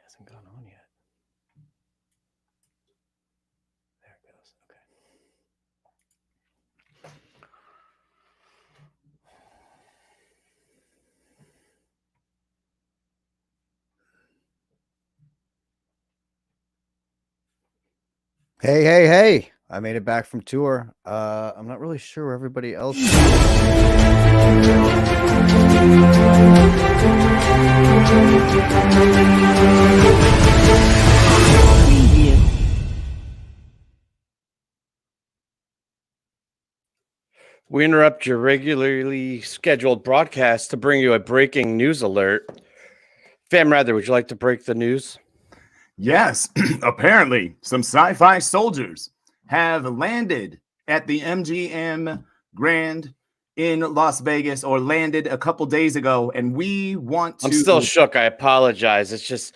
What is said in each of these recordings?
Hasn't gone on yet. There it goes. Okay. Hey. I made it back from tour. I'm not really sure where everybody else is. We interrupt your regularly scheduled broadcast to bring you a breaking news alert. Fam Rather, would you like to break the news? Yes, apparently some sci-fi soldiers have landed at the MGM Grand in Las Vegas, or landed a couple days ago, and we want to... I'm still shook. I apologize. It's just,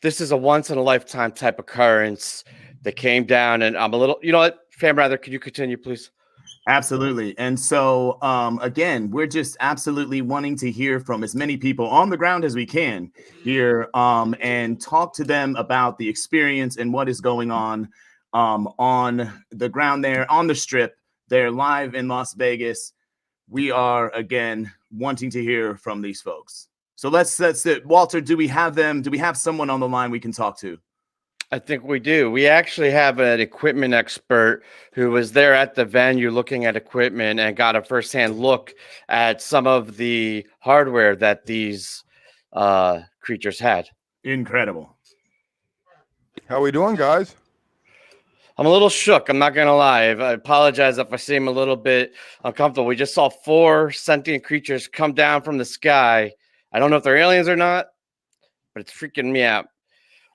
this is a once-in-a-lifetime type occurrence that came down, and I'm a little... You know what, Fam Rather, could you continue, please? Absolutely. And so, again, we're just absolutely wanting to hear from as many people on the ground as we can here, and talk to them about the experience and what is going on the ground there, on the Strip. They're live in Las Vegas. We are, again, wanting to hear from these folks. So that's it. Walter, do we have them? Do we have someone on the line we can talk to? I think we do. We actually have an equipment expert who was there at the venue looking at equipment and got a firsthand look at some of the hardware that these creatures had. Incredible. How we doing, guys? I'm a little shook. I'm not going to lie. I apologize if I seem a little bit uncomfortable. We just saw 4 sentient creatures come down from the sky. I don't know if they're aliens or not, but it's freaking me out.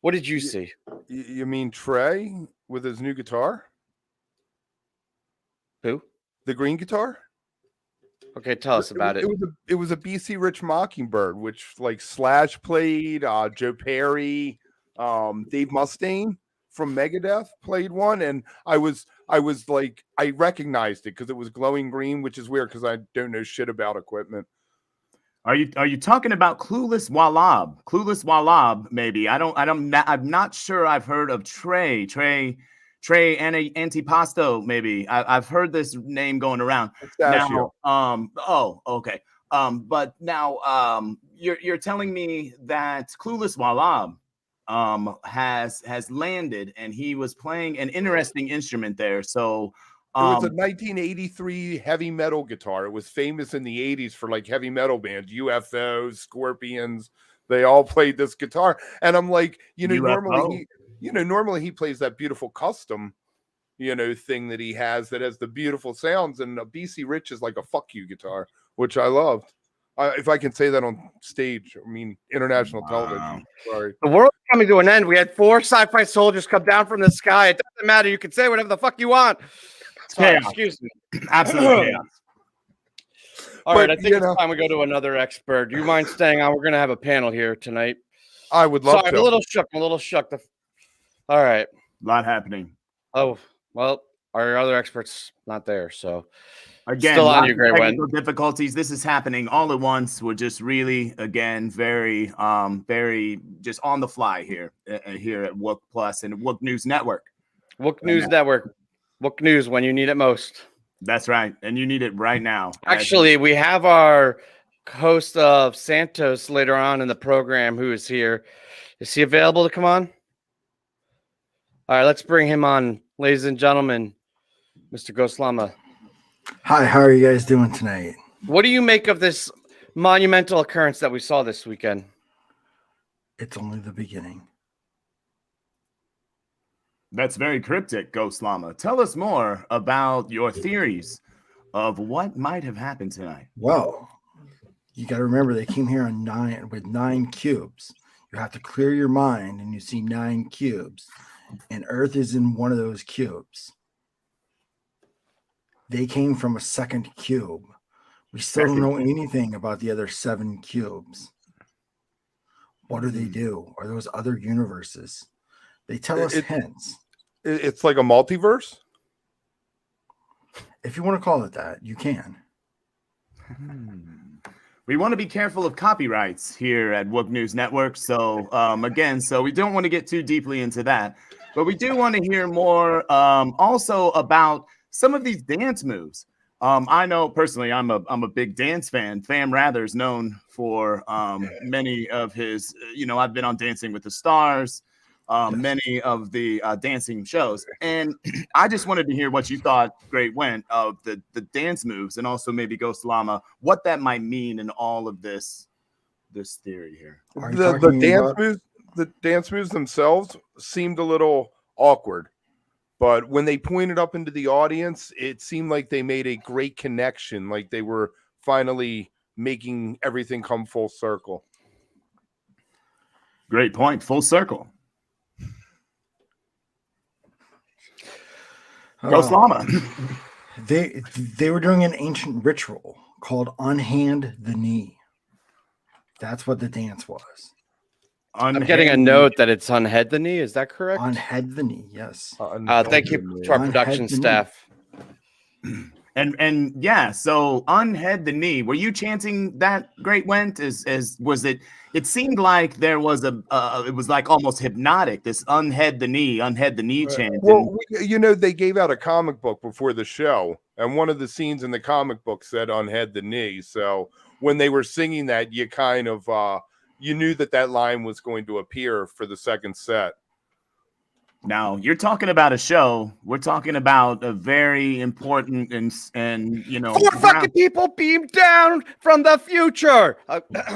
What did you see? You mean Trey with his new guitar? Who? The green guitar? Okay, tell us about it. It was a BC Rich Mockingbird, which like Slash played, Joe Perry, Dave Mustaine from Megadeth played one, and I was like, I recognized it because it was glowing green, which is weird because I don't know shit about equipment. Are you talking about Clueless Wallab? Clueless Wallab, maybe. I'm not sure I've heard of Trey Antipasto, maybe. I've heard this name going around. Now, okay. But now you're telling me that Clueless Wallab has landed, and he was playing an interesting instrument there. So it was a 1983 heavy metal guitar. It was famous in the 80s for like heavy metal bands, UFOs, Scorpions. They all played this guitar. And I'm like, normally he plays that beautiful custom, thing that he has that has the beautiful sounds. And a BC Rich is like a fuck you guitar, which I loved. If I can say that on stage, I mean, international television. Sorry. The world's coming to an end. We had 4 sci-fi soldiers come down from the sky. It doesn't matter. You can say whatever the fuck you want. Sorry, excuse me. Absolutely. All right, I think it's time we go to another expert. Do you mind staying on? We're going to have a panel here tonight. I would love to. I'm a little shook. All right. A lot happening. Oh, well, our other expert's not there, so... Again, still on you, Great technical difficulties. This is happening all at once. We're just really, again, very just on the fly here at Wook Plus and Wook News Network. Wook News Network. Wook News when you need it most. That's right, and you need it right now. Actually, we have our host of Santos later on in the program who is here. Is he available to come on? All right, let's bring him on, ladies and gentlemen. Mr. Ghost-Llama. Hi, how are you guys doing tonight? What do you make of this monumental occurrence that we saw this weekend? It's only the beginning. That's very cryptic, Ghost-Llama. Tell us more about your theories of what might have happened tonight. Well, you got to remember they came here with 9 cubes. You have to clear your mind, and you see 9 cubes, and Earth is in one of those cubes. They came from a second cube. We still don't know anything about the other 7 cubes. What do they do? Are those other universes? They tell us hints. It's like a multiverse. If you want to call it that, you can. We want to be careful of copyrights here at Wook News Network. So again, so we don't want to get too deeply into that, but we do want to hear more also about some of these dance moves. I know personally, I'm a big dance fan. Fam Rather is known for many of his, I've been on Dancing with the Stars, many of the dancing shows. And I just wanted to hear what you thought, Great Went, of the dance moves, and also maybe Ghost Llama, what that might mean in all of this theory here. The dance moves themselves seemed a little awkward. But when they pointed up into the audience, it seemed like they made a great connection, like they were finally making everything come full circle. Great point. Full circle. Ghost Llama. They were doing an ancient ritual called Unhand the Knee. That's what the dance was. I'm getting a note that it's Unhead the Knee. Is that correct? Unhead the Knee, yes. Thank you to our production staff. And yeah, so Unhead the Knee. Were you chanting that, Great Went? Was it? It seemed like there was it was like almost hypnotic. This Unhead the Knee chant. Well, they gave out a comic book before the show, and one of the scenes in the comic book said Unhead the Knee. So when they were singing that, you kind of you knew that line was going to appear for the second set. Now, you're talking about a show. We're talking about a very important and four fucking people beamed down from the future.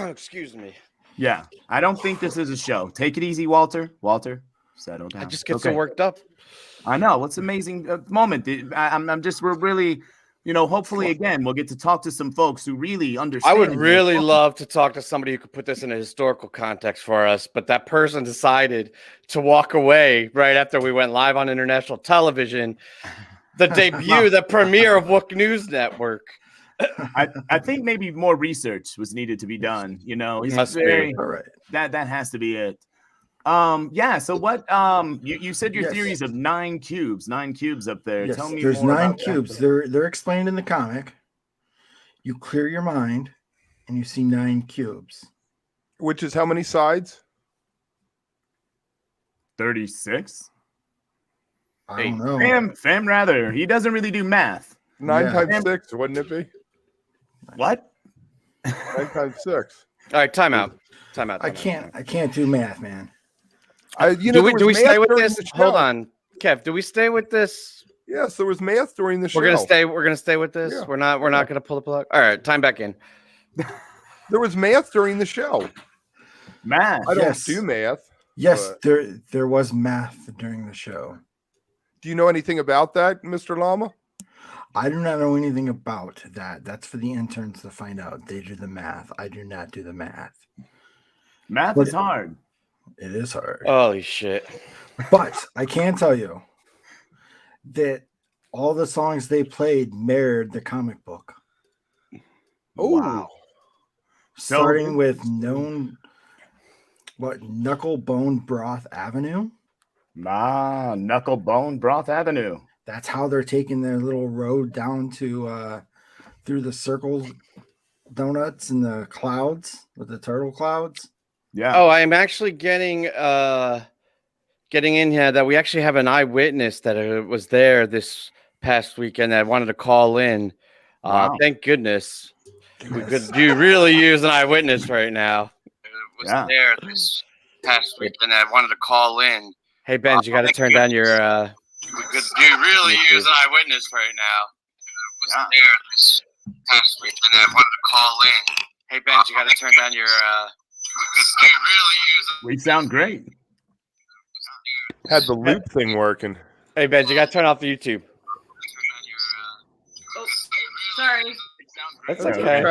Excuse me. Yeah, I don't think this is a show. Take it easy, Walter. Walter, settle down. I just get so worked up. I know. What's amazing moment. We're really, hopefully again we'll get to talk to some folks who really understand. I would really love to talk to somebody who could put this in a historical context for us, but that person decided to walk away right after we went live on international television, the debut, the premiere of Wook News Network. I think maybe more research was needed to be done. He's Must very, be. All right. That has to be it. Yeah. So what? You said your theories of 9 cubes up there. Yes, Tell me there's more 9 about cubes. that. They're explained in the comic. You clear your mind, and you see 9 cubes. Which is how many sides? 36. I don't know. Fam Rather. He doesn't really do math. 9 times 6, wouldn't it be? What? 9 times 6. All right, time out. I can't do math, man. Do we stay with this? Hold on, Kev. Do we stay with this? Yes, there was math during the show. We're gonna stay with this. Yeah. We're not gonna pull the plug. All right, time back in. There was math during the show. Math. I don't do math. Yes, there was math during the show. Do you know anything about that, Mr. Llama? I do not know anything about that. That's for the interns to find out. They do the math. I do not do the math. Math is hard. It is hard. Holy shit. But I can tell you that all the songs they played mirrored the comic book. Oh, wow. Starting with Knuckle Bone Broth Avenue. Knuckle Bone Broth Avenue. That's how they're taking their little road down to through the circle donuts and the clouds with the turtle clouds. Yeah. Oh, I'm actually getting in here that we actually have an eyewitness that was there this past weekend that wanted to call in. Wow. Thank goodness. We could really use an eyewitness right now. Was there this past weekend that wanted to call in. Hey Ben, you got to turn down your. We could really use an eyewitness right now. Was there this past weekend that wanted to call in. Hey Ben, you got to turn down your. We sound great. Had the loop thing working. Hey Ben, you got to turn off the YouTube. Oh, sorry. That's okay.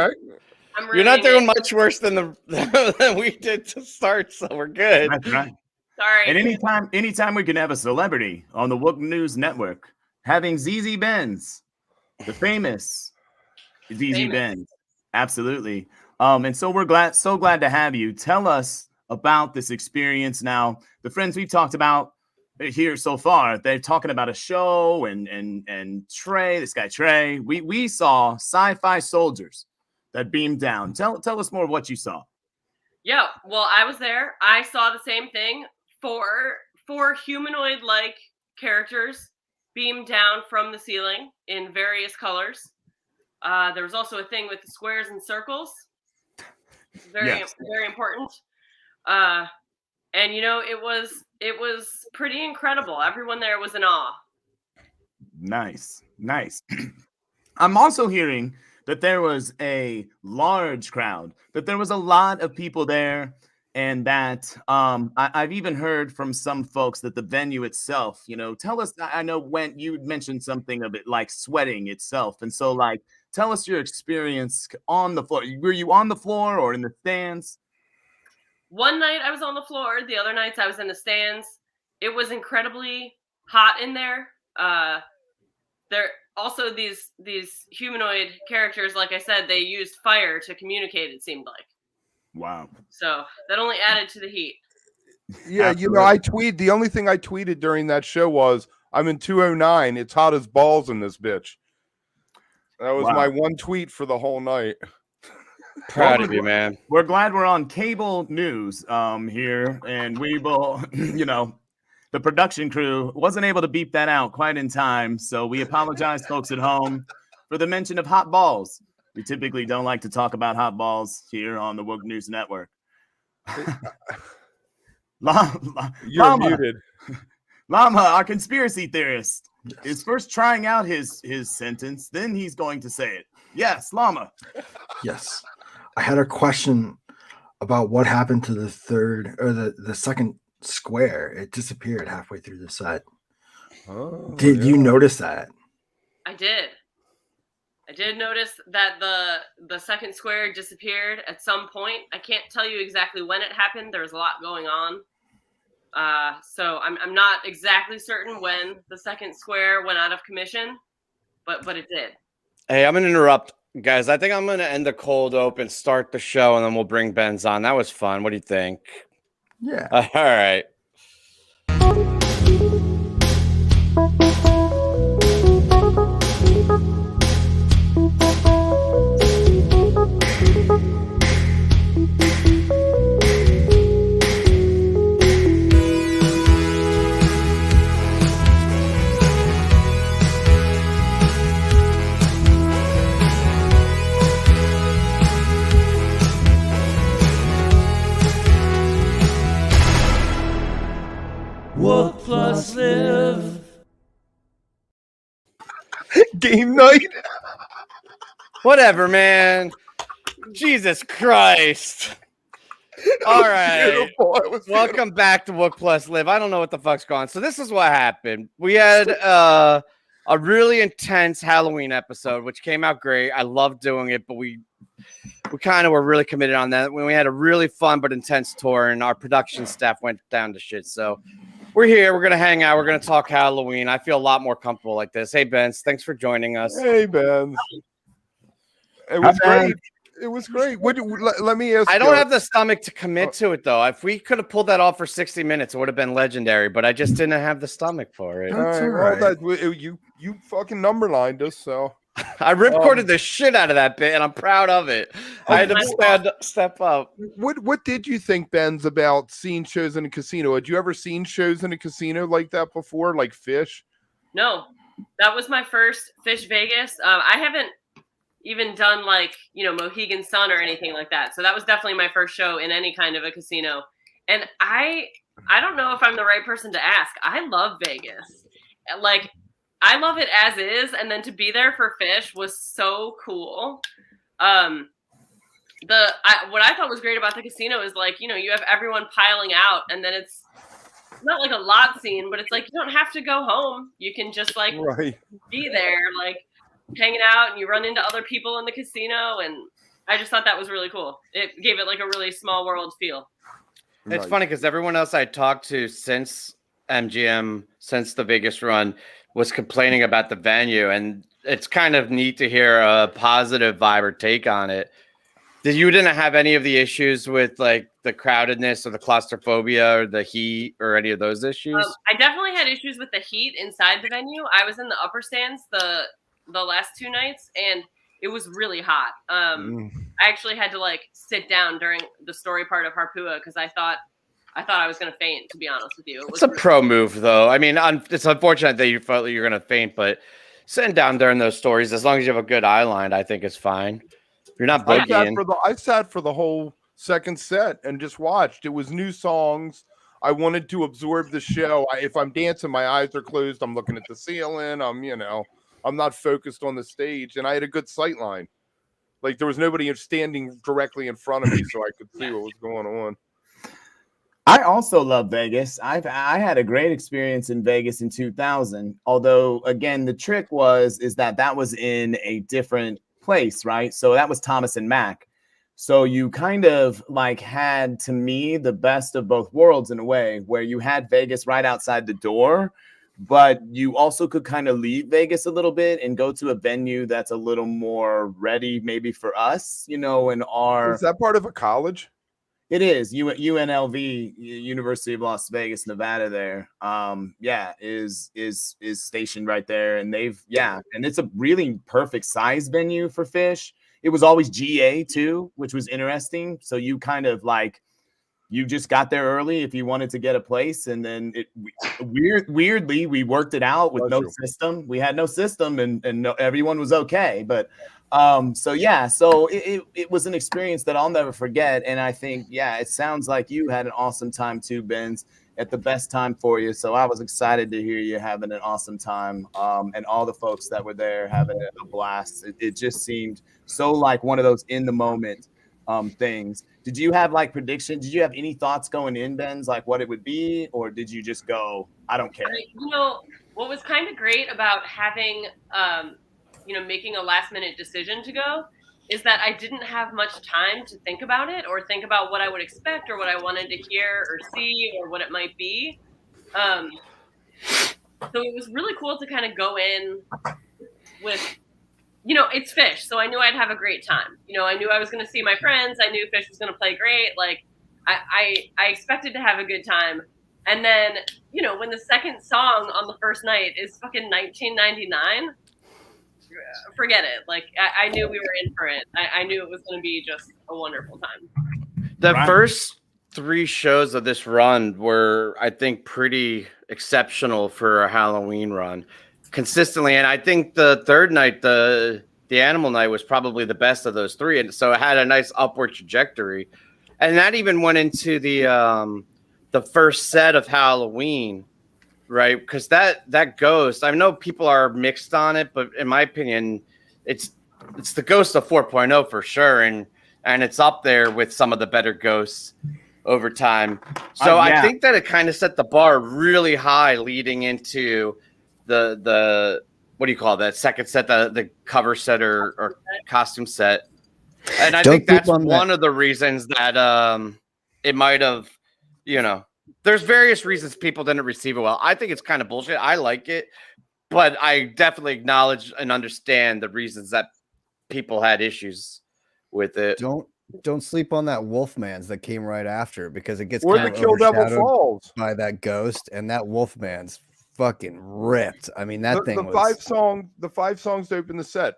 You're not doing much worse than we did to start, so we're good. That's right. Sorry. And anytime we can have a celebrity on the Wook News Network, having ZZ Benz, the famous ZZ Benz, absolutely. And so we're so glad to have you. Tell us about this experience. Now, the friends we've talked about, here so far. They're talking about a show and Trey, this guy Trey. We saw sci-fi soldiers that beamed down. Tell us more of what you saw. Yeah, well, I was there. I saw the same thing. Four humanoid-like characters beamed down from the ceiling in various colors. There was also a thing with the squares and circles. Very important. And it was pretty incredible. Everyone there was in awe. Nice. I'm also hearing that there was a large crowd, that there was a lot of people there, and that I've even heard from some folks that the venue itself, tell us, I know when you mentioned something of it like sweating itself. And so like, tell us your experience on the floor. Were you on the floor or in the stands? One night I was on the floor. The other nights I was in the stands. It was incredibly hot in there. There also these humanoid characters, like I said, they used fire to communicate, it seemed like. Wow. So that only added to the heat. Yeah, Absolutely. the only thing I tweeted during that show was, I'm in 209. It's hot as balls in this bitch. That was my one tweet for the whole night. Proud of you, man. We're glad we're on cable news here, and we will, the production crew wasn't able to beep that out quite in time, so we apologize, folks at home, for the mention of hot balls. We typically don't like to talk about hot balls here on the Wook News Network. You're muted. Llama, our conspiracy theorist, is first trying out his sentence, then he's going to say it. Yes, Llama. Yes. I had a question about what happened to the third or the second square. It disappeared halfway through the set. Did you notice that? I did notice that the second square disappeared at some point. I can't tell you exactly when it happened. There was a lot going on. So I'm not exactly certain when the second square went out of commission, but it did. Hey, I'm going to interrupt. Guys, I think I'm going to end the cold open, start the show, and then we'll bring Benz on. That was fun. What do you think? Yeah. All right. wook+live. Game night. Whatever, man. Jesus Christ. All right. Welcome back to wook+live. I don't know what the fuck's going on. So this is what happened. We had a really intense Halloween episode, which came out great. I loved doing it, but we kind of were really committed on that. When we had a really fun but intense tour, and our production staff went down to shit. So we're here. We're going to hang out. We're going to talk Halloween. I feel a lot more comfortable like this. Hey, Benz, thanks for joining us. Hey, Benz. It was great. It was great. Let me ask you. I don't have the stomach to commit to it, though. If we could have pulled that off for 60 minutes, it would have been legendary, but I just didn't have the stomach for it. All right. Well, you fucking numberlined us, so. I ripcorded the shit out of that bit, and I'm proud of it. I had to step up. What did you think, Benz, about seeing shows in a casino? Had you ever seen shows in a casino like that before, like Fish? No, that was my first Fish Vegas. I haven't even done Mohegan Sun or anything like that. So that was definitely my first show in any kind of a casino. And I don't know if I'm the right person to ask. I love Vegas. I love it as is, and then to be there for Fish was so cool. What I thought was great about the casino is you have everyone piling out, and then it's not like a lot scene, but it's like you don't have to go home. You can just be there, hanging out, and you run into other people in the casino, and I just thought that was really cool. It gave it a really small world feel. It's funny because everyone else I talked to since MGM, since the Vegas run, was complaining about the venue, and it's kind of neat to hear a positive vibe or take on it. didn't have any of the issues with like the crowdedness or the claustrophobia or the heat or any of those issues? I definitely had issues with the heat inside the venue. I was in the upper stands the last 2 nights, and it was really hot. I actually had to like sit down during the story part of Harpua because I thought I was going to faint, to be honest with you. It's a pro move, though. I mean, it's unfortunate that you felt like you're going to faint, but sitting down during those stories, as long as you have a good eye line, I think it's fine. You're not boogieing. I sat for the whole second set and just watched. It was new songs. I wanted to absorb the show. If I'm dancing, my eyes are closed. I'm looking at the ceiling. I'm not focused on the stage, and I had a good sight line. Like there was nobody standing directly in front of me, so I could see what was going on. I also love Vegas. I had a great experience in Vegas in 2000. Although, again, the trick is that was in a different place, right? So that was Thomas and Mack. So you kind of like had, to me, the best of both worlds in a way, where you had Vegas right outside the door, but you also could kind of leave Vegas a little bit and go to a venue that's a little more ready, maybe for us, in our. Is that part of a college? It is UNLV, University of Las Vegas, Nevada. There, is stationed right there, and and it's a really perfect size venue for Fish. It was always GA too, which was interesting. So you kind of like, you just got there early if you wanted to get a place, and then weirdly we worked it out with no system. We had no system, and no, everyone was okay, but. So it was an experience that I'll never forget. And I think, it sounds like you had an awesome time too, Benz, at the best time for you. So I was excited to hear you having an awesome time. And all the folks that were there having a blast. It just seemed so like one of those in the moment things. Did you have like predictions? Did you have any thoughts going in, Benz, like what it would be? Or did you just go, I don't care? What was kind of great about having, making a last minute decision to go is that I didn't have much time to think about it or think about what I would expect or what I wanted to hear or see or what it might be. So it was really cool to kind of go in with, it's Fish. So I knew I'd have a great time. I knew I was going to see my friends. I knew Fish was going to play great. Like I expected to have a good time. And then, when the second song on the first night is fucking 1999, forget it. Like I knew we were in for it. I knew it was going to be just a wonderful time. The first 3 shows of this run were, I think, pretty exceptional for a Halloween run, consistently. And I think the third night, the Animal Night, was probably the best of those 3, and so it had a nice upward trajectory. And that even went into the first set of Halloween. Right, because that Ghost, I know people are mixed on it, but in my opinion, it's the Ghost of 4.0 for sure, and it's up there with some of the better Ghosts over time. So I think that it kind of set the bar really high leading into the what do you call that second set, the cover set or costume set, and I think that's one of the reasons that it might have, There's various reasons people didn't receive it well. I think it's kind of bullshit. I like it, but I definitely acknowledge and understand the reasons that people had issues with it. Don't sleep on that Wolfman's that came right after, because it gets kind of Kill Devil Falls by that Ghost, and that Wolfman's fucking ripped. I mean, that thing was the 5 songs to open the set.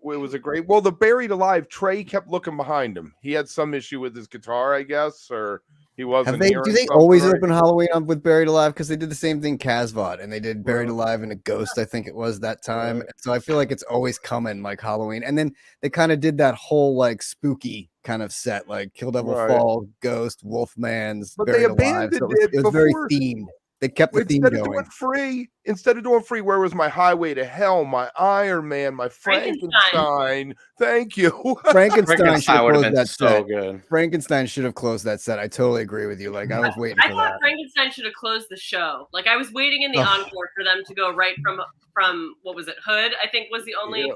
It was a great. Well, the Buried Alive, Trey kept looking behind him. He had some issue with his guitar, I guess, or. He wasn't. Do they always open Halloween up with Buried Alive? Because they did the same thing, Casvod, and they did Buried Alive and a Ghost, I think it was that time. So I feel like it's always coming like Halloween. And then they kind of did that whole like spooky kind of set, like Kill Devil Fall, Ghost, Wolfman's, but Buried they abandoned Alive. So it was very themed. They kept the theme going. Instead of doing free, where was my Highway to Hell, my Iron Man, my Frankenstein? Thank you. Frankenstein should have closed that so set. good. Frankenstein should have closed that set. I totally agree with you. Like I was waiting for that. I thought Frankenstein should have closed the show. Like I was waiting in the encore for them to go right from what was it? Hood, I think was the only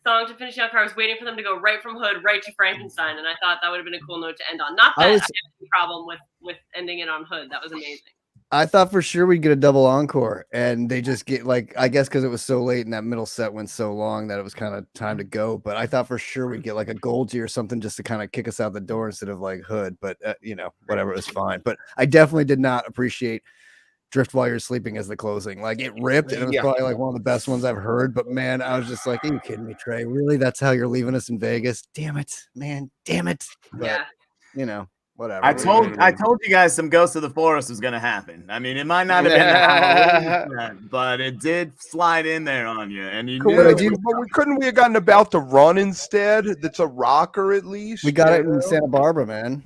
song to finish the encore. I was waiting for them to go right from Hood right to Frankenstein, and I thought that would have been a cool note to end on. Not that I had any problem with ending it on Hood. That was amazing. I thought for sure we'd get a double encore, and they just get like, I guess because it was so late and that middle set went so long that it was kind of time to go. But I thought for sure we'd get like a Goldie or something just to kind of kick us out the door instead of like Hood. But whatever, it was fine. But I definitely did not appreciate Drift While You're Sleeping as the closing. Like it ripped, and it was probably like one of the best ones I've heard. But man, I was just like, are you kidding me, Trey? Really? That's how you're leaving us in Vegas? Damn it, man. Damn it. But, whatever. I told you guys some Ghosts of the Forest was gonna happen. I mean, it might not have been Halloween, but it did slide in there on you. And you knew. But couldn't we have gotten About to Run instead? That's a rocker at least. We got it in Santa Barbara, man.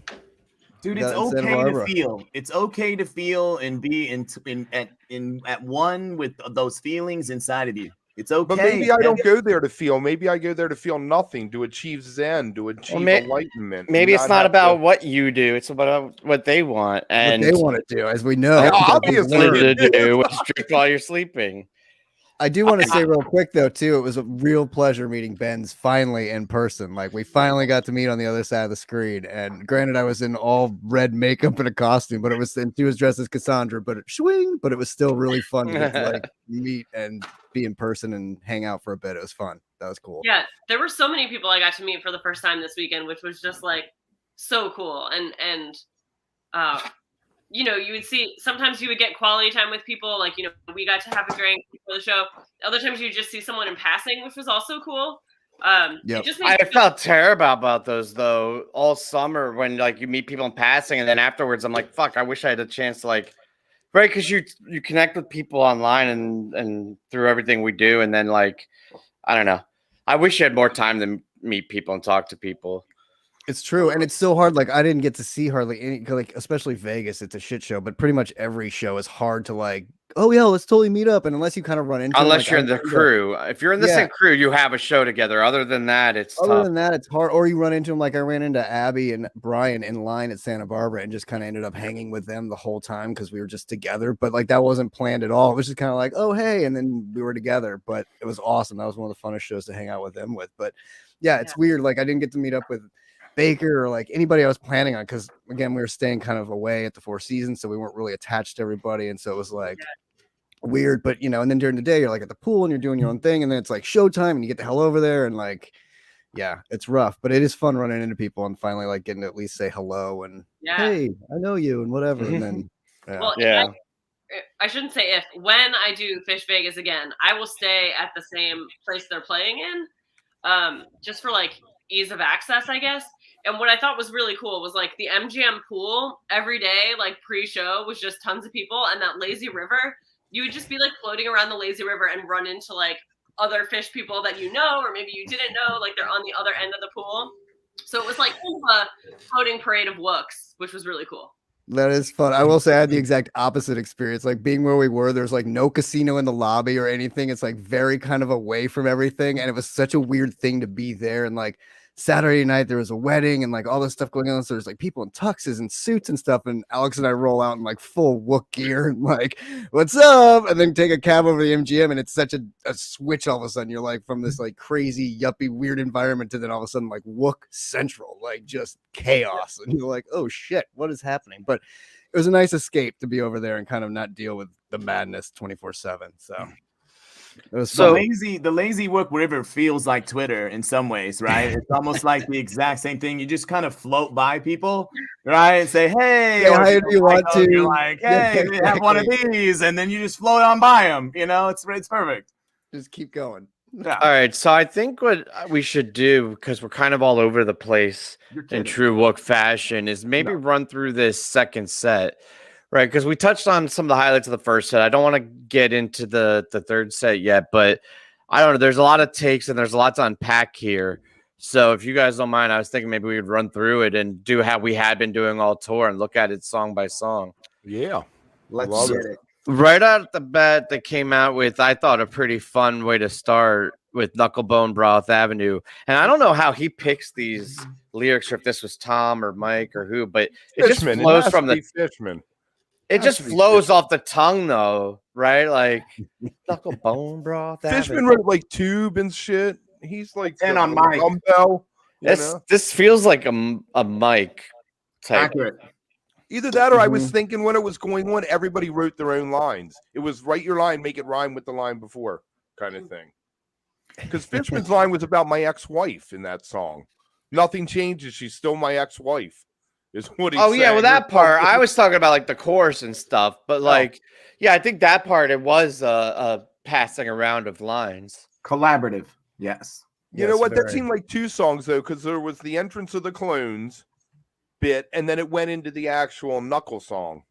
Dude, it's okay to feel. It's okay to feel and be at one with those feelings inside of you. It's okay. But maybe I don't go there to feel. Maybe I go there to feel nothing, to achieve Zen, to achieve enlightenment. Maybe it's not about what you do; it's about what they want and what they want to do, as we know. Obviously, to do is Drift While You're Sleeping. I do want to say real quick though, too, it was a real pleasure meeting Benz finally in person. Like we finally got to meet on the other side of the screen. And granted, I was in all red makeup and a costume, but she was dressed as Cassandra, but it was still really fun to like meet and be in person and hang out for a bit. It was fun. That was cool. Yeah, there were so many people I got to meet for the first time this weekend, which was just like so cool. And you would see, sometimes you would get quality time with people. Like, we got to have a drink before the show. Other times you just see someone in passing, which was also cool. I felt terrible about those though all summer when like you meet people in passing and then afterwards I'm like, fuck, I wish I had a chance to like, right? Because you connect with people online and through everything we do. And then like, I don't know. I wish you had more time to meet people and talk to people. It's true, and it's so hard. Like I didn't get to see hardly any, like especially Vegas. It's a shit show, but pretty much every show is hard to like. Oh yeah, let's totally meet up. And unless you kind of run into, unless you're in the crew. If you're in the same crew, you have a show together. Other than that, it's tough. It's hard. Or you run into them. Like I ran into Abby and Brian in line at Santa Barbara, and just kind of ended up hanging with them the whole time because we were just together. But like that wasn't planned at all. It was just kind of like, oh hey, and then we were together. But it was awesome. That was one of the funnest shows to hang out with them with. But yeah, it's weird. Like I didn't get to meet up with Baker or like anybody I was planning on because again we were staying kind of away at the Four Seasons, so we weren't really attached to everybody, and so it was like weird. But and then during the day you're like at the pool and you're doing your own thing, and then it's like showtime and you get the hell over there, and like it's rough, but it is fun running into people and finally like getting to at least say hello and hey, I know you and whatever. And then I shouldn't say if, when I do Fish Vegas again, I will stay at the same place they're playing in, just for like ease of access, I guess. And what I thought was really cool was like the MGM pool every day, like pre-show, was just tons of people. And that lazy river, you would just be like floating around the lazy river and run into like other fish people that or maybe you didn't know, like they're on the other end of the pool. So it was like kind of a floating parade of wooks, which was really cool. That is fun. I will say I had the exact opposite experience. Like being where we were, there's like no casino in the lobby or anything. It's like very kind of away from everything. And it was such a weird thing to be there. And like Saturday night, there was a wedding and like all this stuff going on. So there's like people in tuxes and suits and stuff. And Alex and I roll out in like full Wook gear and like, what's up? And then take a cab over the MGM. And it's such a switch all of a sudden. You're like from this like crazy, yuppie, weird environment to then all of a sudden like Wook Central, like just chaos. And you're like, oh shit, what is happening? But it was a nice escape to be over there and kind of not deal with the madness 24/7. So. The lazy Wook River feels like Twitter in some ways, right? It's almost like the exact same thing. You just kind of float by people, right? And say, hey, how do you want to? You're like, hey, have one of these, and then you just float on by them. It's perfect. Just keep going. Yeah. All right, so I think what we should do, because we're kind of all over the place in true Wook fashion, is maybe run through this second set. Right, because we touched on some of the highlights of the first set. I don't want to get into the third set yet, but I don't know. There's a lot of takes and there's a lot to unpack here. So if you guys don't mind, I was thinking maybe we would run through it and do how we had been doing all tour and look at it song by song. Yeah, let's get it. Right out the bat, they came out with, I thought, a pretty fun way to start with Knucklebone Broth Avenue. And I don't know how he picks these lyrics, or if this was Tom or Mike or who, but it just flows from the Fishman. It just flows off the tongue, though, right? Like Knucklebone Broth. Fishman wrote like Tube and shit. He's like 10 on Mike. This feels like a Mike type. Accurate. Either that or I was thinking when it was going on, everybody wrote their own lines. It was write your line, make it rhyme with the line before kind of thing. Because Fishman's line was about my ex-wife in that song. Nothing changes. She's still my ex-wife. Is what he yeah, well, that part I was talking about, like the chorus and stuff, but like, yeah, I think that part it was a passing around of lines. Collaborative, yes. You know what? That seemed like two songs though, because there was the entrance of the clones bit, and then it went into the actual Knuckle song.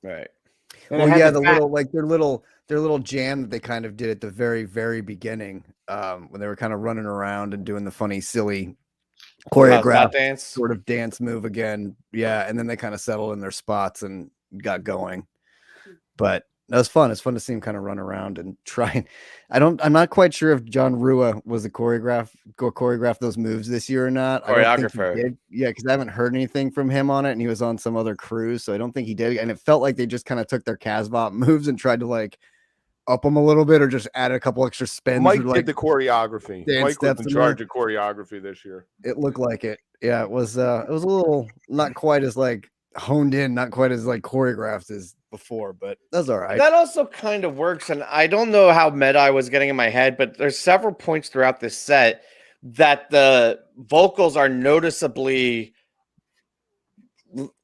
Right. Well, yeah, the little like their little jam that they kind of did at the very, very beginning, when they were kind of running around and doing the funny, silly choreographed dance sort of dance move again. Yeah, and then they kind of settled in their spots and got going. But that was fun. It's fun to see him kind of run around and try. I'm not quite sure if John Rua was the choreographed those moves this year or not. Choreographer. I don't think he did. Yeah, because I haven't heard anything from him on it, and he was on some other cruise, so I don't think he did. And it felt like they just kind of took their Casbah moves and tried to like up them a little bit, or just added a couple extra spins. Mike like, did the choreography. Mike was in charge of choreography this year. It looked like it. Yeah, it was a little not quite as like honed in, not quite as like choreographed as before, but that's all right. That also kind of works, and I don't know how meta I was getting in my head, but there's several points throughout this set that the vocals are noticeably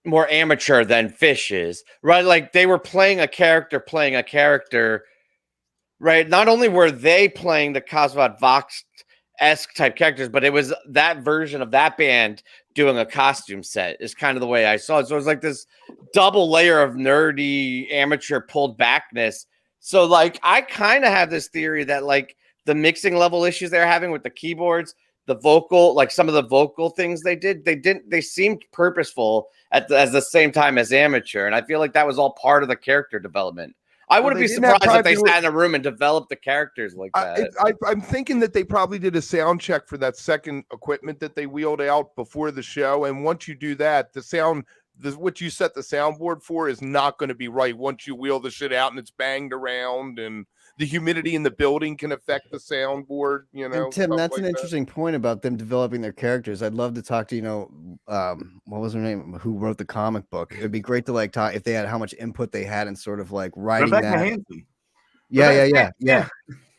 more amateur than Fish is, right? Like they were playing a character, right? Not only were they playing the Cosmod Vox-esque type characters, but it was that version of that band doing a costume set is kind of the way I saw it. So it was like this double layer of nerdy amateur pulled backness. So like I kind of have this theory that like the mixing level issues they're having with the keyboards, the vocal, like some of the vocal things they seemed purposeful at the same time as amateur. And I feel like that was all part of the character development. I wouldn't be surprised if they sat in a room and developed the characters like that. I'm thinking that they probably did a sound check for that second equipment that they wheeled out before the show. And once you do that, the sound, what you set the soundboard for is not going to be right once you wheel the shit out and it's banged around, and the humidity in the building can affect the soundboard, you know. And Tim, that's an interesting point about them developing their characters. I'd love to talk to, what was her name? Who wrote the comic book? It'd be great to like talk if they had how much input they had in sort of like writing Rebecca that. Hansen.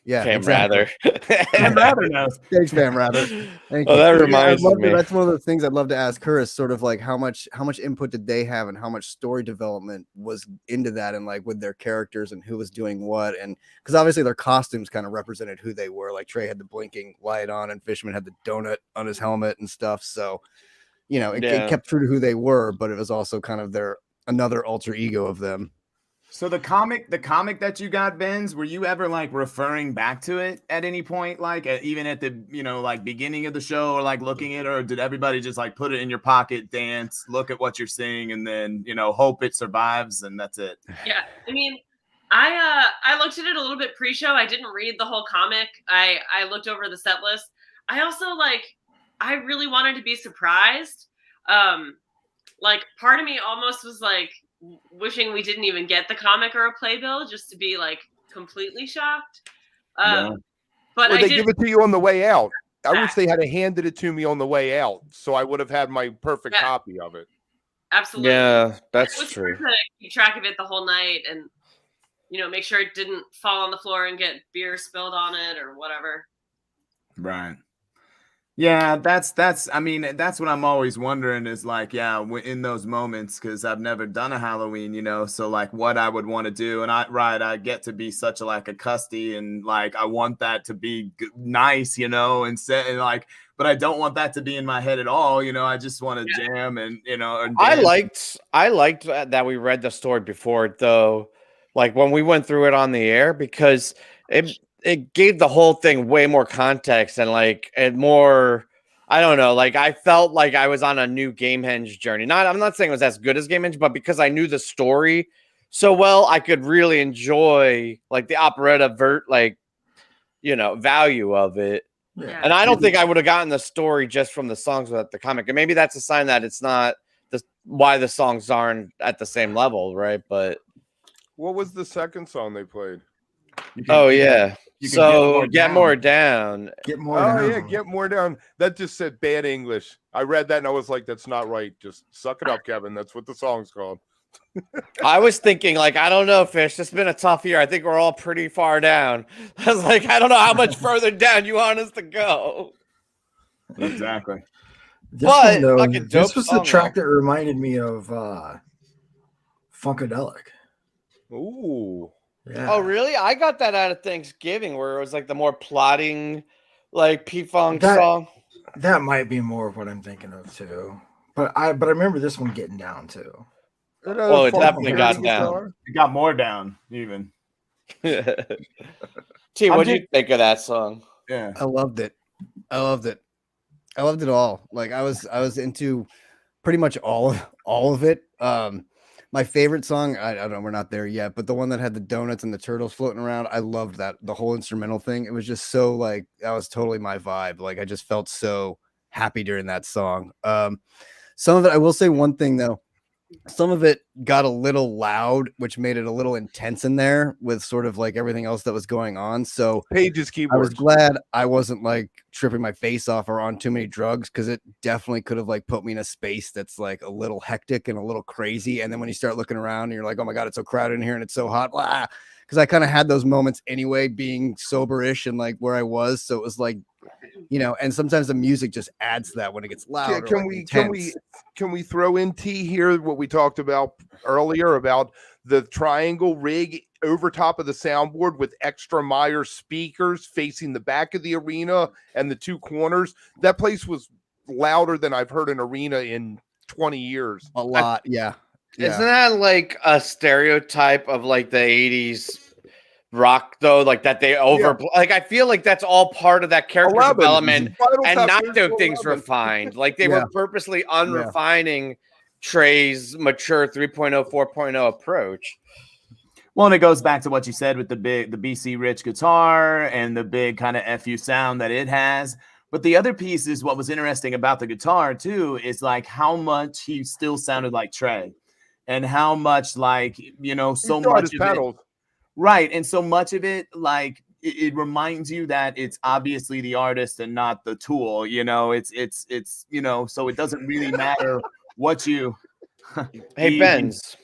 Yeah. Cam Rather. Cam Rather knows. Thanks, Cam Rather. Thank you. That reminds me. That's one of the things I'd love to ask her is sort of like how much input did they have and how much story development was into that, and like with their characters and who was doing what, and because obviously their costumes kind of represented who they were. Like Trey had the blinking light on and Fishman had the donut on his helmet and stuff. So, you know, it kept true to who they were, but it was also kind of another alter ego of them. So the comic that you got, Benz, were you ever like referring back to it at any point, like even at the like beginning of the show, or like looking at it, or did everybody just like put it in your pocket, dance, look at what you're seeing, and then hope it survives and that's it? Yeah, I mean, I looked at it a little bit pre-show. I didn't read the whole comic. I looked over the set list. I also I really wanted to be surprised. Like part of me almost was like wishing we didn't even get the comic or a playbill just to be like completely shocked. But they give it to you on the way out. I wish they had handed it to me on the way out, so I would have had my perfect copy of it. Absolutely. Yeah, that's true. To keep track of it the whole night and make sure it didn't fall on the floor and get beer spilled on it or whatever. Right. Yeah, that's what I'm always wondering is like, in those moments, because I've never done a Halloween, so like what I would want to do. And I get to be such a custody, and like I want that to be nice, and but I don't want that to be in my head at all. I just want to jam and, and I liked that we read the story before, though, like when we went through it on the air, because it gave the whole thing way more context and more, I don't know, like I felt like I was on a new Gamehenge journey. I'm not saying it was as good as Gamehenge, but because I knew the story so well, I could really enjoy like the operetta value of it. Yeah. And I don't think I would have gotten the story just from the songs without the comic. And maybe that's a sign that it's not why the songs aren't at the same level, right? But what was the second song they played? Oh yeah. So get more down. Get more down. Oh yeah, get more down. That just said bad English. I read that and I was like, that's not right. Just suck it up, Kevin. That's what the song's called. I was thinking, like, I don't know, Fish. It's been a tough year. I think we're all pretty far down. I was like, I don't know how much further down you want us to go. Exactly. But this was the track that reminded me of Funkadelic. Ooh. Yeah. Oh, really? I got that out of Thanksgiving, where it was like the more plotting, like P-Funk song. That might be more of what I'm thinking of too. But I remember this one getting down too. Oh, it definitely got down. It got more down, even. T, what did you think of that song? Yeah, I loved it. I loved it all. Like I was into pretty much all of it. My favorite song, I don't know, we're not there yet, but the one that had the donuts and the turtles floating around, I loved that. The whole instrumental thing, it was just so like, that was totally my vibe. Like I just felt so happy during that song. Some of it, I will say one thing though, some of it got a little loud, which made it a little intense in there with sort of like everything else that was going on. So Page's keyboard. I was glad I wasn't like tripping my face off or on too many drugs, because it definitely could have like put me in a space that's like a little hectic and a little crazy. And then when you start looking around and you're like, oh my God, it's so crowded in here and it's so hot. Because I kind of had those moments anyway, being soberish and like where I was. So it was like, you know, and sometimes the music just adds to that when it gets loud. Can we throw in T here what we talked about earlier about the triangle rig over top of the soundboard with extra Meyer speakers facing the back of the arena and the two corners? That place was louder than I've heard an arena in 20 years. A lot, yeah. Isn't that like a stereotype of like the 80s rock though, like that they like I feel like that's all part of that character development and not doing things refined. Like they were purposely unrefining Trey's mature 3.0 4.0 approach. Well, and it goes back to what you said with the BC Rich guitar and the big kind of FU sound that it has. But the other piece is what was interesting about the guitar too, is like how much he still sounded like Trey, and how much like, you know, so much of it. Right. And so much of it, like it reminds you that it's obviously the artist and not the tool, you know, it's, you know, so it doesn't really matter what you. Hey, Benz.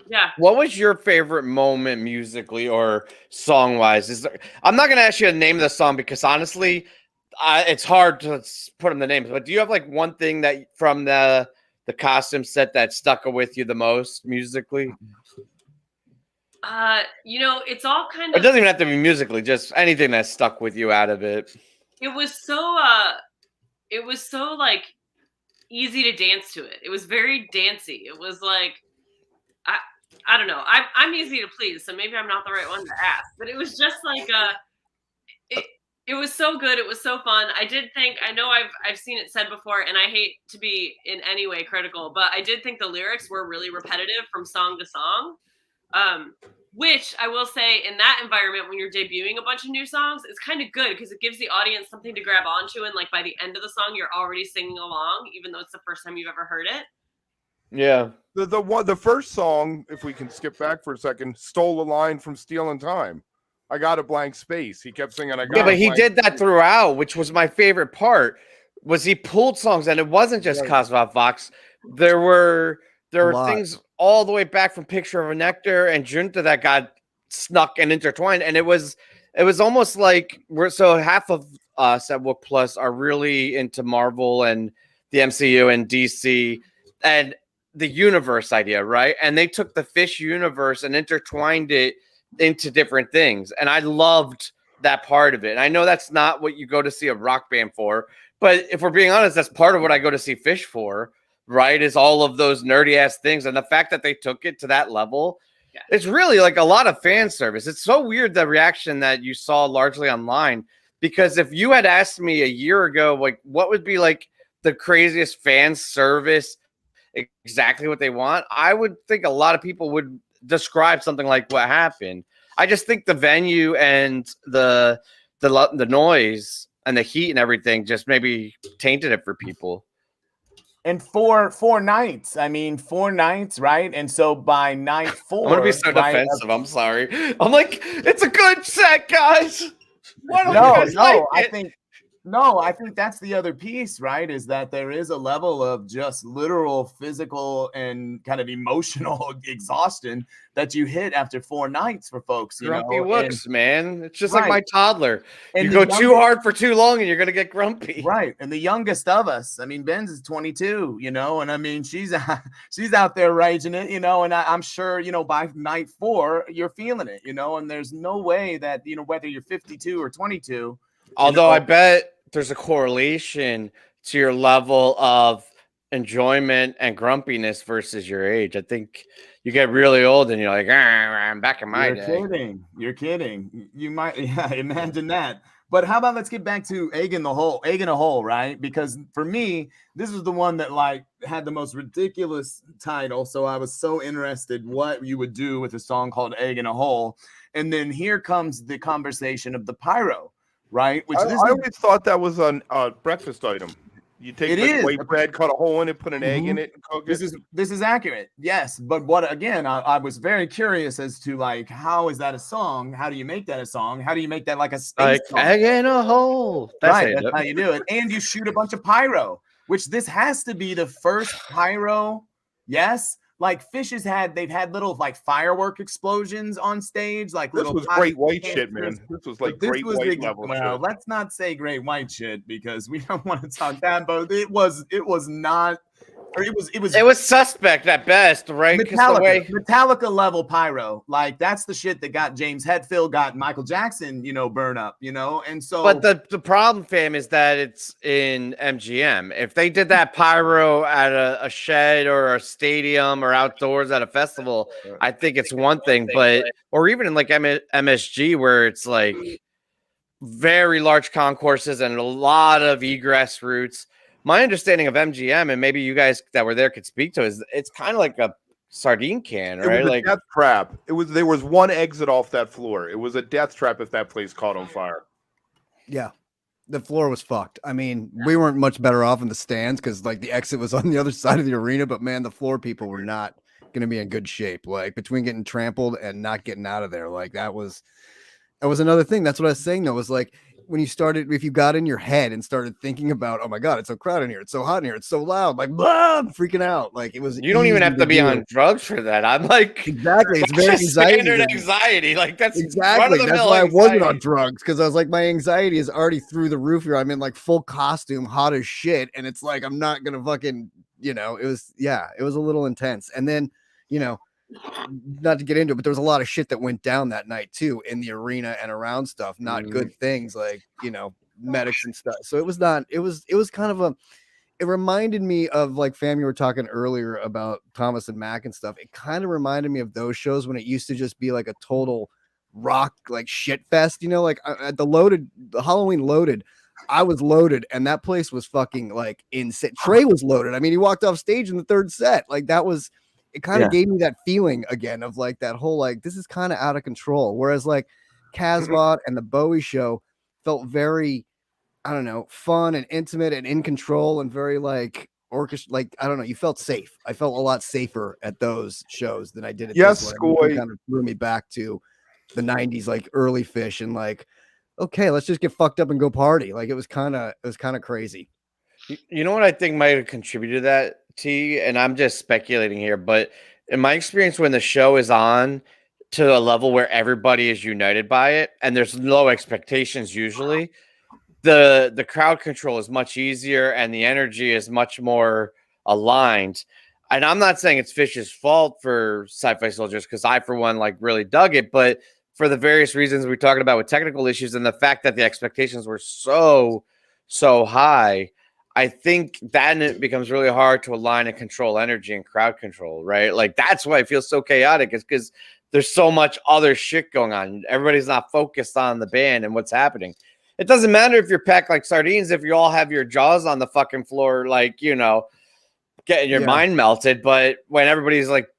Yeah. What was your favorite moment musically or song wise? I'm not going to ask you to name the song because honestly, it's hard to put in the names, but do you have like one thing that from the costume set that stuck with you the most musically? You know, it's all kind of. It doesn't even have to be musically, just anything that stuck with you out of it. It was so like easy to dance to it. It was very dancey. It was like, I don't know. I'm easy to please, so maybe I'm not the right one to ask. But it was just like it was so good. It was so fun. I did think, I know I've seen it said before, and I hate to be in any way critical, but I did think the lyrics were really repetitive from song to song. Which I will say, in that environment, when you're debuting a bunch of new songs, it's kind of good because it gives the audience something to grab onto, and like by the end of the song, you're already singing along, even though it's the first time you've ever heard it. Yeah. The first song, if we can skip back for a second, stole a line from Stealing Time. I got a blank space. He kept singing, I got. Yeah, but he did that throughout, which was my favorite part. Was he pulled songs, and it wasn't just Cosmo Vox. There were things all the way back from Picture of a Nectar and Junta that got snuck and intertwined, and it was almost like half of us at wook+ are really into Marvel and the MCU and DC and the universe idea, right? And they took the Fish universe and intertwined it into different things, and I loved that part of it. And I know that's not what you go to see a rock band for, but if we're being honest, that's part of what I go to see Fish for. Right, is all of those nerdy ass things, and the fact that they took it to that level, it's really like a lot of fan service. It's so weird the reaction that you saw largely online, because if you had asked me a year ago, like what would be like the craziest fan service, exactly what they want, I would think a lot of people would describe something like what happened. I just think the venue and the noise and the heat and everything just maybe tainted it for people. And four nights. I mean, 4 nights, right? And so by night 4, I'm gonna be so defensive. I'm sorry. I'm like, it's a good set, guys. Why don't you guys like it? I think that's the other piece, right? Is that there is a level of just literal physical and kind of emotional exhaustion that you hit after 4 nights for folks. Grumpy wooks, man. It's just right. like my toddler. And you go too hard for too long and you're gonna get grumpy. Right. And the youngest of us, I mean, Ben's is 22, and I mean, she's out there raging it, and I'm sure, by night 4, you're feeling it, and there's no way that, whether you're 52 or 22. Although I bet there's a correlation to your level of enjoyment and grumpiness versus your age. I think you get really old and you're like, I'm back in my day. You're kidding. You might, imagine that. But how about let's get back to Egg in a Hole, right? Because for me, this was the one that like had the most ridiculous title. So I was so interested what you would do with a song called Egg in a Hole. And then here comes the conversation of the pyro. Right, which I always thought that was a breakfast item. You take white bread, cut a hole in it, put an egg in it, and cook it. This is accurate, yes. But what again? I was very curious as to like how is that a song? How do you make that a song? How do you make that like a space song? Egg in a hole? That's how you do it. And you shoot a bunch of pyro, which this has to be the first pyro. Yes. Like Fish's they've had little like firework explosions on stage. Like this was great white shit, man. This was like great white level. Well, let's not say great white shit because we don't want to talk that. But it was not. Or it was suspect at best, right? Metallica level pyro, like that's the shit that got James Hetfield, got Michael Jackson, burn up, and so. But the problem, fam, is that it's in MGM. If they did that pyro at a shed or a stadium or outdoors at a festival, I think it's one thing. But or even in like MSG where it's like very large concourses and a lot of egress routes. My understanding of MGM, and maybe you guys that were there could speak to, is it's kind of like a sardine can, right? It was like a death trap. There was one exit off that floor. It was a death trap if that place caught on fire. Yeah, the floor was fucked. I mean, we weren't much better off in the stands because like the exit was on the other side of the arena, but man, the floor people were not going to be in good shape. Like between getting trampled and not getting out of there, like that was another thing. That's what I was saying though. Was like. When you started, if you got in your head and started thinking about, oh my God, it's so crowded in here, it's so hot in here, it's so loud, like blah, I'm freaking out. Like it was. You don't even have to be on drugs for that. I'm like, exactly. It's very standard anxiety. Like that's exactly. That's why I wasn't on drugs because I was like, my anxiety is already through the roof here. I'm in like full costume, hot as shit, and it's like I'm not gonna fucking, it was a little intense. And then, not to get into it, but there was a lot of shit that went down that night too in the arena and around stuff. Not good things like, medics and stuff. So it was kind of it reminded me of like fam, you were talking earlier about Thomas and Mack and stuff. It kind of reminded me of those shows when it used to just be like a total rock, like shit fest, like at the Halloween Loaded, I was loaded and that place was fucking like insane. Trey was loaded. I mean, he walked off stage in the third set. Like that was, it kind of gave me that feeling again of like that whole, like, this is kind of out of control. Whereas like Casbot and the Bowie show felt very, I don't know, fun and intimate and in control and very like orchestra. Like, I don't know. You felt safe. I felt a lot safer at those shows than I did at this one. It kind of threw me back to the 90s, like early Fish and like, okay, let's just get fucked up and go party. Like it was kind of crazy. You know what I think might have contributed to that, T, and I'm just speculating here, but in my experience, when the show is on to a level where everybody is united by it and there's low expectations, usually the crowd control is much easier and the energy is much more aligned. And I'm not saying it's Fish's fault for Sci-Fi Soldiers because I, for one, like really dug it, but for the various reasons we're talking about with technical issues and the fact that the expectations were so high. I think then it becomes really hard to align and control energy and crowd control, right? Like that's why it feels so chaotic, is because there's so much other shit going on. Everybody's not focused on the band and what's happening. It doesn't matter if you're packed like sardines, if you all have your jaws on the fucking floor, like, getting your mind melted. But when everybody's like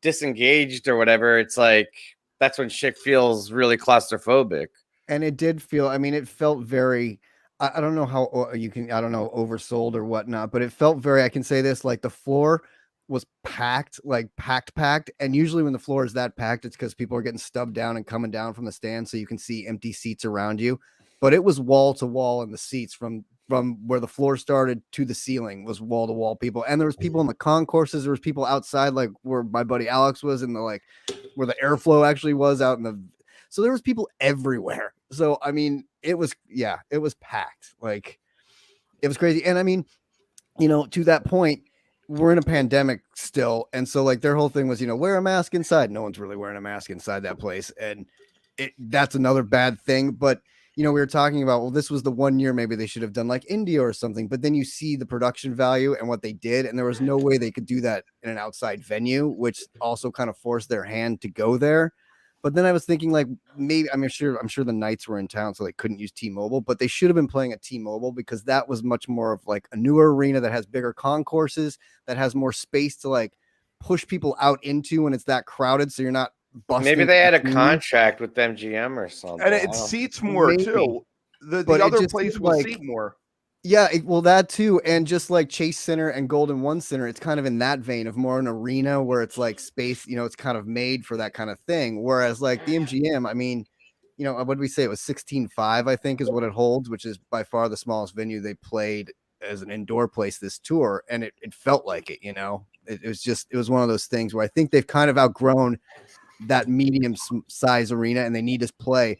disengaged or whatever, it's like, that's when shit feels really claustrophobic. And it did feel, I mean, it felt very, I don't know how you can, I don't know, oversold or whatnot, but it felt very, I can say this, like the floor was packed, like packed. And usually when the floor is that packed, it's because people are getting stubbed down and coming down from the stand. So you can see empty seats around you, but it was wall to wall in the seats from where the floor started to the ceiling was wall to wall people. And there was people in the concourses. There was people outside, like where my buddy Alex was in the, like where the airflow actually was out in the, so there was people everywhere. So, I mean, it was packed. Like it was crazy. And I mean, you know, to that point, we're in a pandemic still. And so like their whole thing was, you know, wear a mask inside. No one's really wearing a mask inside that place. And that's another bad thing. But, you know, we were talking about, well, this was the 1 year, maybe they should have done like India or something, but then you see the production value and what they did. And there was no way they could do that in an outside venue, which also kind of forced their hand to go there. But then I was thinking, like, maybe I'm sure the Knights were in town, so they couldn't use T-Mobile, but they should have been playing at T-Mobile because that was much more of like a newer arena that has bigger concourses, that has more space to like push people out into when it's that crowded. So you're not busting. Maybe they had a contract with MGM or something. And it seats more Maybe. too. The other place will seat more. Yeah, well, that too. And just like Chase Center and Golden One Center, it's kind of in that vein of more an arena where it's like space, you know, it's kind of made for that kind of thing. Whereas like the MGM, I mean, you know, what did we say? It was 16.5, I think is what it holds, which is by far the smallest venue they played as an indoor place this tour. And it felt like it, you know, it was one of those things where I think they've kind of outgrown that medium size arena and they need to play.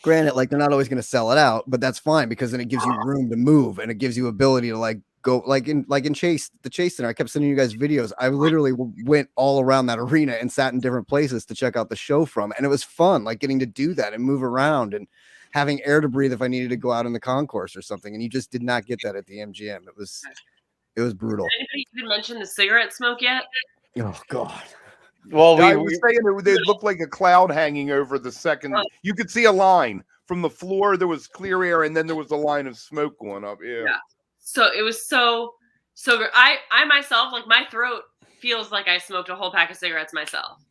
Granted, like they're not always going to sell it out, but that's fine because then it gives you room to move and it gives you ability to like go like in the Chase Center. I kept sending you guys videos. I literally went all around that arena and sat in different places to check out the show from, and it was fun, like getting to do that and move around and having air to breathe if I needed to go out in the concourse or something. And you just did not get that at the MGM. It was brutal. Did anybody even mention the cigarette smoke yet? Oh God. Well, I was saying it looked like a cloud hanging over the second. You could see a line from the floor. There was clear air, and then there was a line of smoke going up. Yeah. So it was so good. I myself, like my throat feels like I smoked a whole pack of cigarettes myself.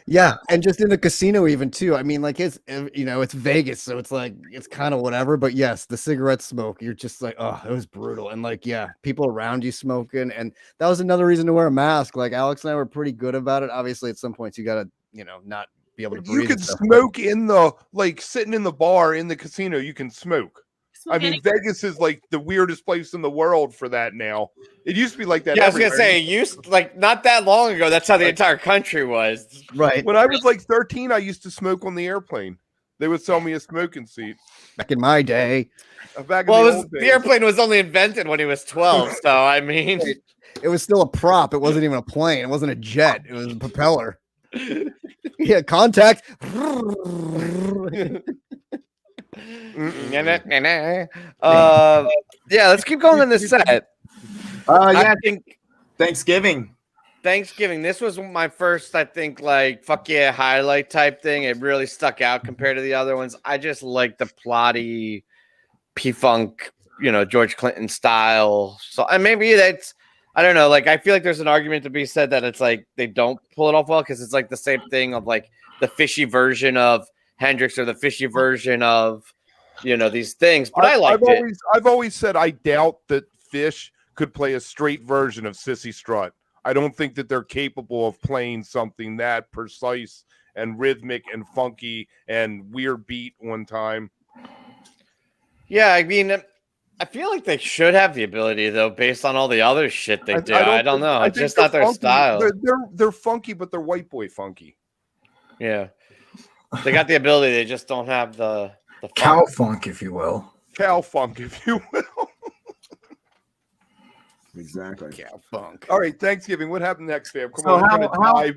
Yeah, and just in the casino even too. I mean, like it's, you know, it's Vegas, so it's like it's kind of whatever. But yes, the cigarette smoke, you're just like, oh, it was brutal. And like, yeah, people around you smoking, and that was another reason to wear a mask. Like Alex and I were pretty good about it. Obviously, at some points you gotta, you know, not be able to breathe. You could smoke in the like sitting in the bar in the casino. You can smoke. I mean, Vegas is like the weirdest place in the world for that now. It used to be like that. Yeah, I was gonna say, like not that long ago. That's how the entire country was. Right. When I was like 13, I used to smoke on the airplane. They would sell me a smoking seat. Back in my day. The airplane was only invented when he was 12. So I mean, it was still a prop. It wasn't even a plane. It wasn't a jet. It was a propeller. Yeah, contact. Yeah, let's keep going on this set. I think Thanksgiving. This was my first, I think, like fuck yeah highlight type thing. It really stuck out compared to the other ones. I just like the plotty P-Funk, you know, George Clinton style. So, and maybe that's, I don't know. Like, I feel like there's an argument to be said that it's like they don't pull it off well because it's like the same thing of like the fishy version of Hendrix or the fishy version of, you know, these things. But I liked it. I've always said I doubt that Fish could play a straight version of Sissy Strut. I don't think that they're capable of playing something that precise and rhythmic and funky and weird beat one time. Yeah, I mean, I feel like they should have the ability, though, based on all the other shit they do. I don't know. It's just not their funky. style. They're funky, but they're white boy funky. Yeah. They got the ability. They just don't have the cow funk, if you will. Cow funk, if you will. Exactly. Cow funk. All right, Thanksgiving. What happened next, fam? Come on.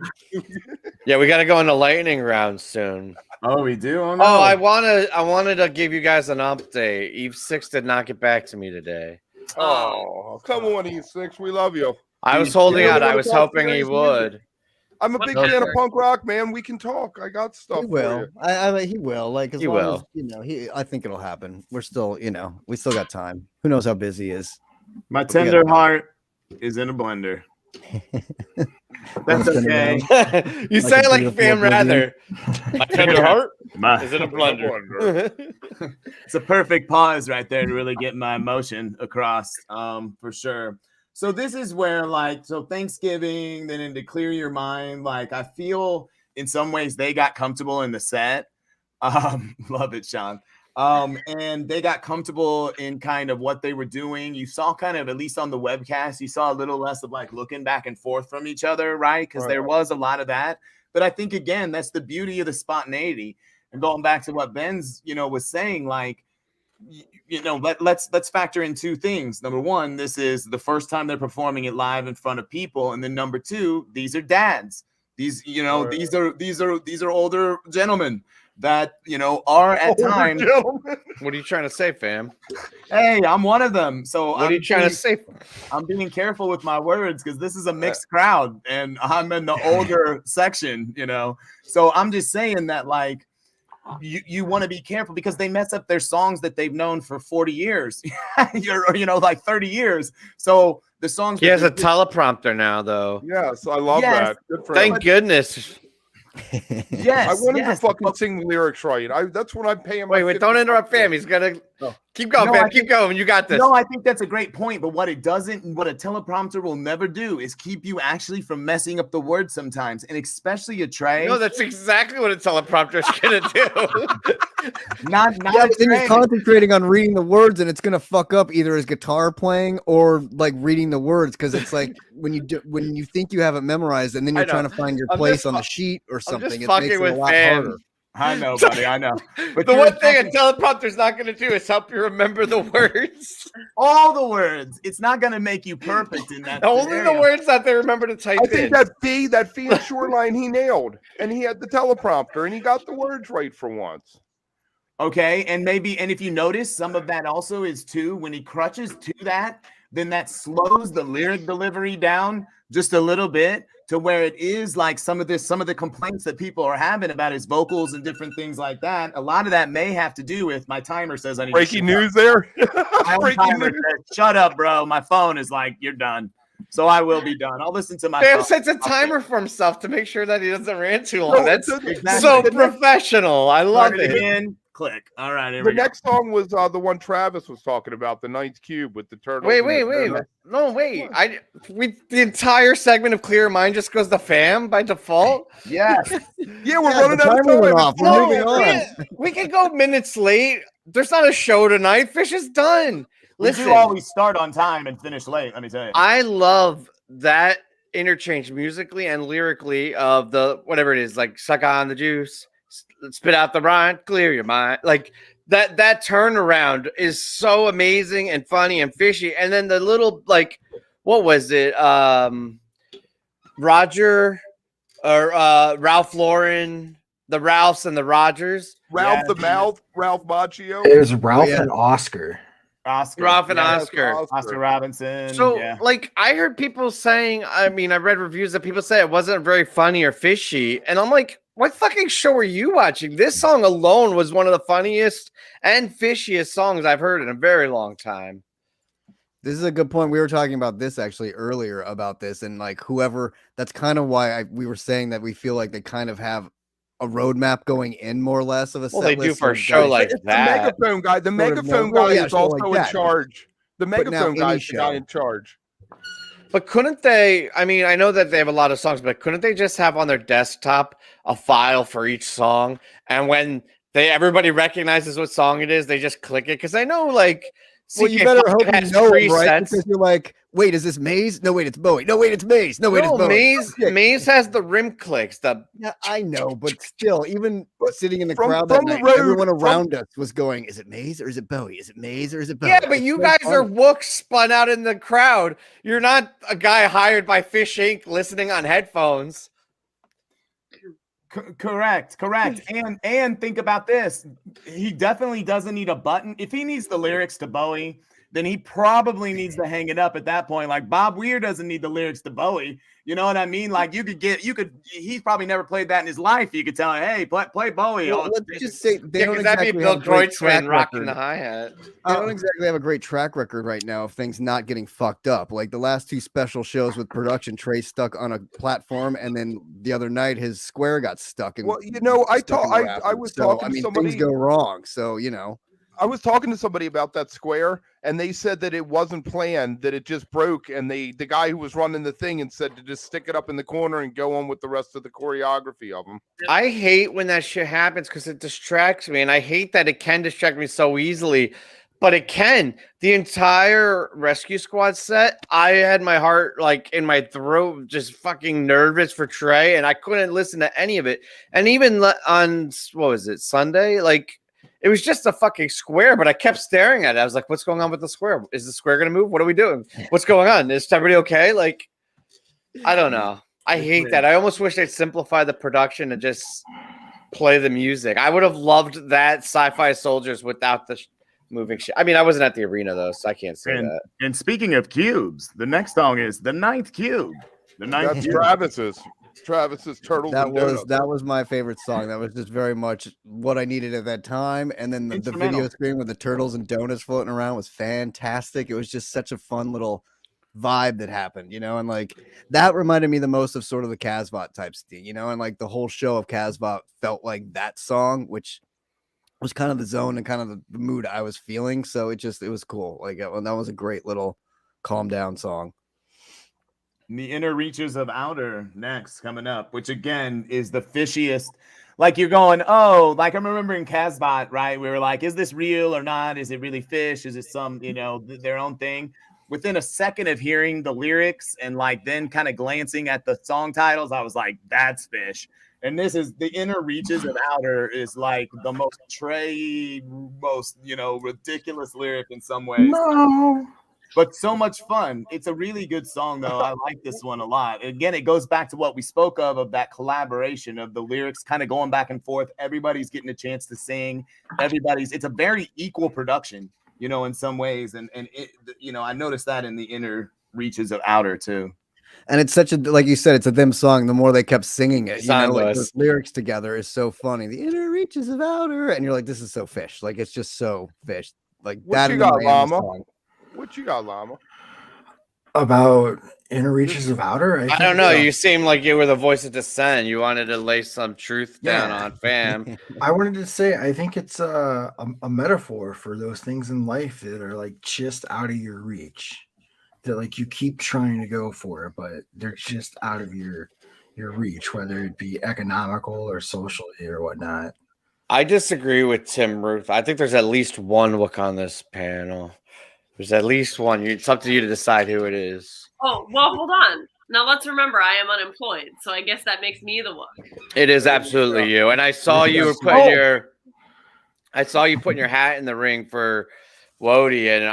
Yeah, we got to go into lightning round soon. Oh, we do? Oh, no. I wanted to give you guys an update. Eve 6 did not get back to me today. Oh, come on, Eve 6. We love you. I was holding out. I was hoping he would. I'm a big fan of punk rock, man. We can talk. I got stuff. He will. He will. Like, as he long will. As, you know, I think it'll happen. We're still, you know, we still got time. Who knows how busy he is? My tender heart is in a blender. That's okay. You say it like Fam Rather. My tender heart is in a blender. It's a perfect pause right there to really get my emotion across, for sure. So this is where, like, so Thanksgiving, then into Clear Your Mind, like, I feel in some ways they got comfortable in the set. Love it, Sean. And they got comfortable in kind of what they were doing. You saw kind of, at least on the webcast, you saw a little less of like looking back and forth from each other, right? Because there was a lot of that. But I think, again, that's the beauty of the spontaneity. And going back to what Ben's, was saying, like, let's factor in two things. Number one, this is the first time they're performing it live in front of people, and then number two, these are dads. These are older gentlemen that are at times. What are you trying to say, fam? Hey, I'm one of them. So what are you trying to say? I'm being careful with my words because this is a mixed crowd, and I'm in the older section. So I'm just saying that, like, you want to be careful because they mess up their songs that they've known for 40 years, like 30 years. So the songs. He has a teleprompter now, though. Yes, I love that. Good for Thank goodness. Yes, I want him to fucking sing the lyrics right. That's what I'm paying. Wait, don't interrupt, fam. He's gonna keep going, fam. Keep going. You got this. No, I think that's a great point. But what a teleprompter will never do is keep you actually from messing up the words sometimes, and especially a Trey. No, that's exactly what a teleprompter is gonna do. not then he's concentrating on reading the words, and it's gonna fuck up either his guitar playing or like reading the words, because it's like when you think you have it memorized, and then you're trying to find your place on the sheet or something. It makes it a lot harder. I know, buddy. I know. But the one thing a teleprompter's not going to do is help you remember the words. All the words. It's not going to make you perfect in that. Only the words that they remember to type in. I think that fee and shoreline he nailed, and he had the teleprompter, and he got the words right for once. Okay, and if you notice, some of that also is too, when he crutches to that, then that slows the lyric delivery down just a little bit to where it is like some of the complaints that people are having about his vocals and different things like that. A lot of that may have to do with my timer says I need breaking news there. Breaking news. Shut up, bro. My phone is like, you're done. So I will be done. I'll listen to my phone. Sets a timer for himself to make sure that he doesn't rant too long. That's so professional. I love it. Again. Click. All right. The next song was the one Travis was talking about, the Ninth Cube with the turtle. Wait. No, wait. The entire segment of Clear Mind just goes to fam by default. Yes. Yeah, we're running out of time. Off. We're moving on. We can go minutes late. There's not a show tonight. Fish is done. Listen, we do always start on time and finish late. Let me tell you. I love that interchange musically and lyrically of the whatever it is, like suck on the juice. Spit out the brine, clear your mind. Like that turnaround is so amazing and funny and fishy. And then the little, like, what was it? Roger or Ralph Lauren, the Ralphs and the Rogers. Ralph Macchio. It was Ralph and Oscar. Ralph and Oscar Robinson. So, like, I heard people saying, I read reviews that people say it wasn't very funny or fishy. And I'm like, what fucking show are you watching? This song alone was one of the funniest and fishiest songs I've heard in a very long time. This is a good point. We were talking about this actually earlier about this, and like whoever, that's kind of why we were saying that we feel like they kind of have a roadmap going in more or less of a set they do for a show like that. The megaphone guy. The megaphone guy is also in charge. The megaphone guy is the guy in charge. But couldn't they, I know that they have a lot of songs, but couldn't they just have on their desktop a file for each song? And when everybody recognizes what song it is, they just click it? Because I know, like, well, you better hope you know it, right? Because you're like, wait, is this Maze? No, wait, it's Bowie. No, wait, it's Maze. No, wait, it's Bowie. Maze has the rim clicks. Yeah, I know, but still, even sitting in the crowd that night, everyone around us was going, is it Maze or is it Bowie? Is it Maze or is it Bowie? Yeah, but you guys are wooks spun out in the crowd. You're not a guy hired by Fish Inc. listening on headphones. Correct. And think about this. He definitely doesn't need a button. If he needs the lyrics to Bowie, then he probably needs to hang it up at that point. Like Bob Weir doesn't need the lyrics to Bowie. You know what I mean? Like he's probably never played that in his life. You could tell him, hey, play Bowie. Well, let's just say they don't that'd exactly be Bill have a great track Kreutzmann rocking record. the hi-hat. They don't exactly have a great track record right now of things not getting fucked up. Like the last two special shows with production, Trey stuck on a platform, and then the other night his square got stuck. Well, you know, I was talking to somebody. Things go wrong, so you know. I was talking to somebody about that square, and they said that it wasn't planned, that it just broke, and the guy who was running the thing and said to just stick it up in the corner and go on with the rest of the choreography of them. I hate when that shit happens because it distracts me, and I hate that it can distract me so easily, but it can. The entire Rescue Squad set, I had my heart like in my throat, just fucking nervous for Trey, and I couldn't listen to any of it. And even on, what was it, Sunday? Like, it was just a fucking square, but I kept staring at it. I was like, what's going on with the square? Is the square going to move? What are we doing? What's going on? Is everybody okay? Like, I don't know. I hate that. I almost wish they'd simplify the production and just play the music. I would have loved that Sci-Fi Soldiers without the moving shit. I mean, I wasn't at the arena, though, so I can't say that. And speaking of cubes, the next song is The Ninth Cube. That's Travis's Turtles. That was my favorite song. That was just very much what I needed at that time. And then the video screen with the turtles and donuts floating around was fantastic. It was just such a fun little vibe that happened, you know, and like that reminded me the most of sort of the Casbot type thing, you know, and like the whole show of Casbot felt like that song, which was kind of the zone and kind of the mood I was feeling. So it was cool. Like that was a great little calm down song. The Inner Reaches of Outer next coming up, which again is the fishiest. Like you're going, oh, like I'm remembering Casbot, right? We were like, is this real or not? Is it really fish? Is it some, you know, their own thing? Within a second of hearing the lyrics and like then kind of glancing at the song titles, I was like, that's fish. And this is The Inner Reaches of Outer is like the most most, you know, ridiculous lyric in some ways. No. But so much fun. It's a really good song, though. I like this one a lot. Again, it goes back to what we spoke of that collaboration of the lyrics kind of going back and forth. Everybody's getting a chance to sing. It's a very equal production, you know, in some ways. And it, you know, I noticed that in The Inner Reaches of Outer, too. And it's such a, like you said, it's a them song. The more they kept singing it, you know, like those lyrics together is so funny. The Inner Reaches of Outer. And you're like, this is so fish. Like, it's just so fish. Like that. What you got, Llama? What you got, Llama? About Inner Reaches of Outer? I don't know. You seem like you were the voice of dissent. You wanted to lay some truth down on fam. I wanted to say, I think it's a metaphor for those things in life that are like just out of your reach. That like you keep trying to go for it, but they're just out of your reach, whether it be economical or socially or whatnot. I disagree with Tim Ruth. I think there's at least one Wook on this panel. There's at least one. It's up to you to decide who it is. Oh, well, hold on. Now let's remember I am unemployed, so I guess that makes me the Wook. It is absolutely you. And I saw you putting your hat in the ring for Wody, and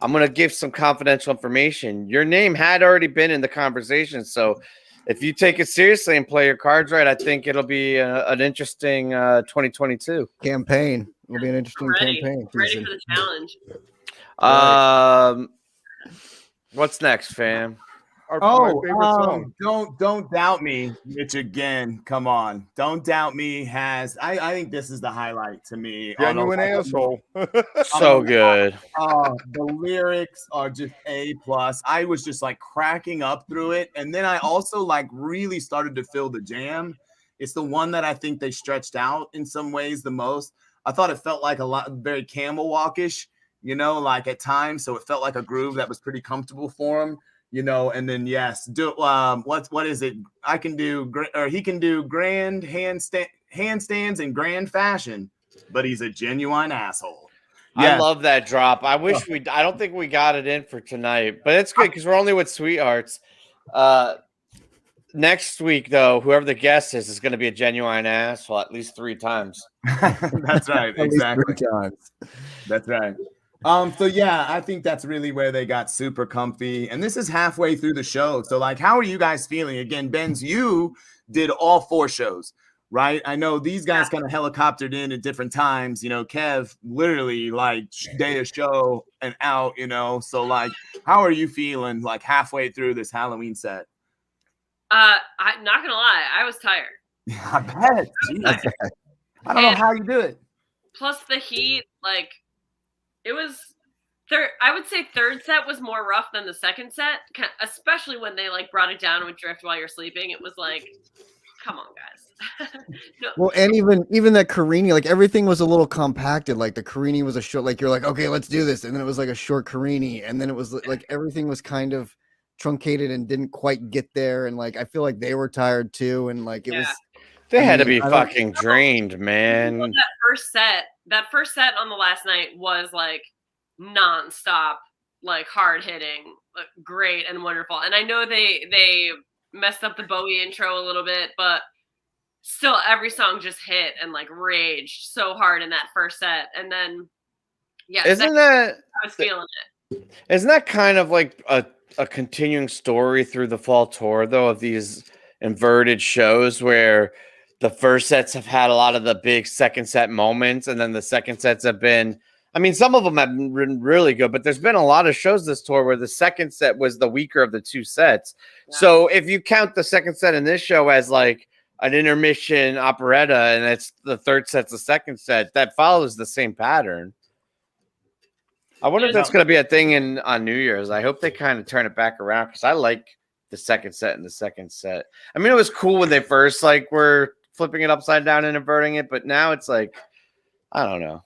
I'm gonna give some confidential information. Your name had already been in the conversation, so if you take it seriously and play your cards right, I think it'll be an interesting 2022 campaign. It'll be an interesting campaign. Ready for the challenge. What's next, fam? My favorite song. Don't doubt me, Mitch. Again, come on. Don't doubt me has. I think this is the highlight to me. Genuine asshole. So good. The lyrics are just A+. I was just like cracking up through it, and then I also like really started to feel the jam. It's the one that I think they stretched out in some ways the most. I thought it felt like very camel walkish, you know, like at times. So it felt like a groove that was pretty comfortable for him. You know, and then what is it? He can do grand handstands in grand fashion, but he's a genuine asshole. Yeah. I love that drop. I don't think we got it in for tonight, but it's good because we're only with Sweethearts. Next week, though, whoever the guest is going to be a genuine asshole at least 3 times. That's right. Exactly. 3 times. That's right. So yeah, I think that's really where they got super comfy. And this is halfway through the show. So like, how are you guys feeling? Again, Benz, you did all 4 shows. right? I know these guys kind of helicoptered in at different times. You know, Kev literally like day of show and out. You know, so like, how are you feeling like halfway through this Halloween set? I'm not gonna lie, I was tired. I bet. Jeez. I don't know how you do it. Plus the heat, like it was third. I would say third set was more rough than the second set, especially when they like brought it down with Drift While You're Sleeping. It was like, come on, guys. No. Well, and even that Carini, like everything was a little compacted. Like the Carini was a short, like you're like, okay, let's do this, and then it was like a short Carini, and then it was like everything was kind of truncated and didn't quite get there, and like I feel like they were tired too, and like it was. They had to be fucking drained, man. That first set on the last night was like nonstop, like hard hitting, great and wonderful. And I know they messed up the Bowie intro a little bit, but still every song just hit and like raged so hard in that first set. And then I was feeling it. Isn't that kind of like a continuing story through the fall tour though, of these inverted shows where the first sets have had a lot of the big second set moments, and then the second sets have been, I mean, some of them have been really good, but there's been a lot of shows this tour where the second set was the weaker of the two sets. Yeah. So if you count the second set in this show as like an intermission operetta, and it's the third set's the second set, that follows the same pattern. I wonder if that's going to be a thing on New Year's. I hope they kind of turn it back around, because I like the second set and the second set. I mean, it was cool when they first like were flipping it upside down and inverting it, but now it's like, I don't know.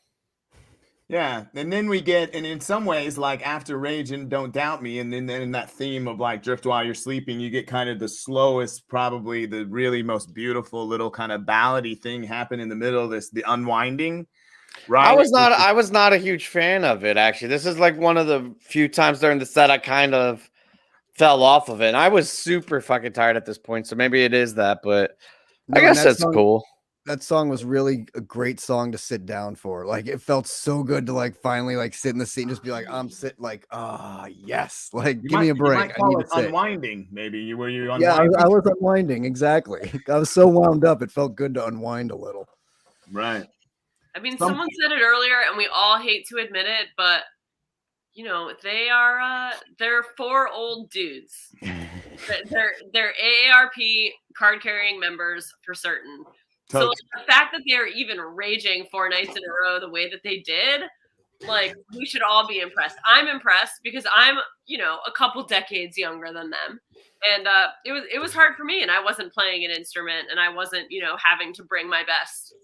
Yeah, and then we get, and in some ways, like after Rage and Don't Doubt Me, and then in that theme of like Drift While You're Sleeping, you get kind of the slowest, probably the really most beautiful little kind of ballady thing happen in the middle of this, the unwinding. Right. I was not a huge fan of it, actually. This is like one of the few times during the set I kind of fell off of it. And I was super fucking tired at this point, so maybe it is that, but I guess that's cool. That song was really a great song to sit down for. Like it felt so good to like finally like sit in the seat and just be like, I'm sitting like, yes, like give me a break. I need to sit. Unwinding, maybe. Were you unwinding? Yeah, I was unwinding, exactly. I was so wound up, it felt good to unwind a little. Right. I mean, someone said it earlier, and we all hate to admit it, but you know, they're four old dudes. they're AARP card carrying members for certain. So like, the fact that they're even raging 4 nights in a row the way that they did, like we should all be impressed. I'm impressed because I'm, you know, a couple decades younger than them. And it was hard for me, and I wasn't playing an instrument, and I wasn't, you know, having to bring my best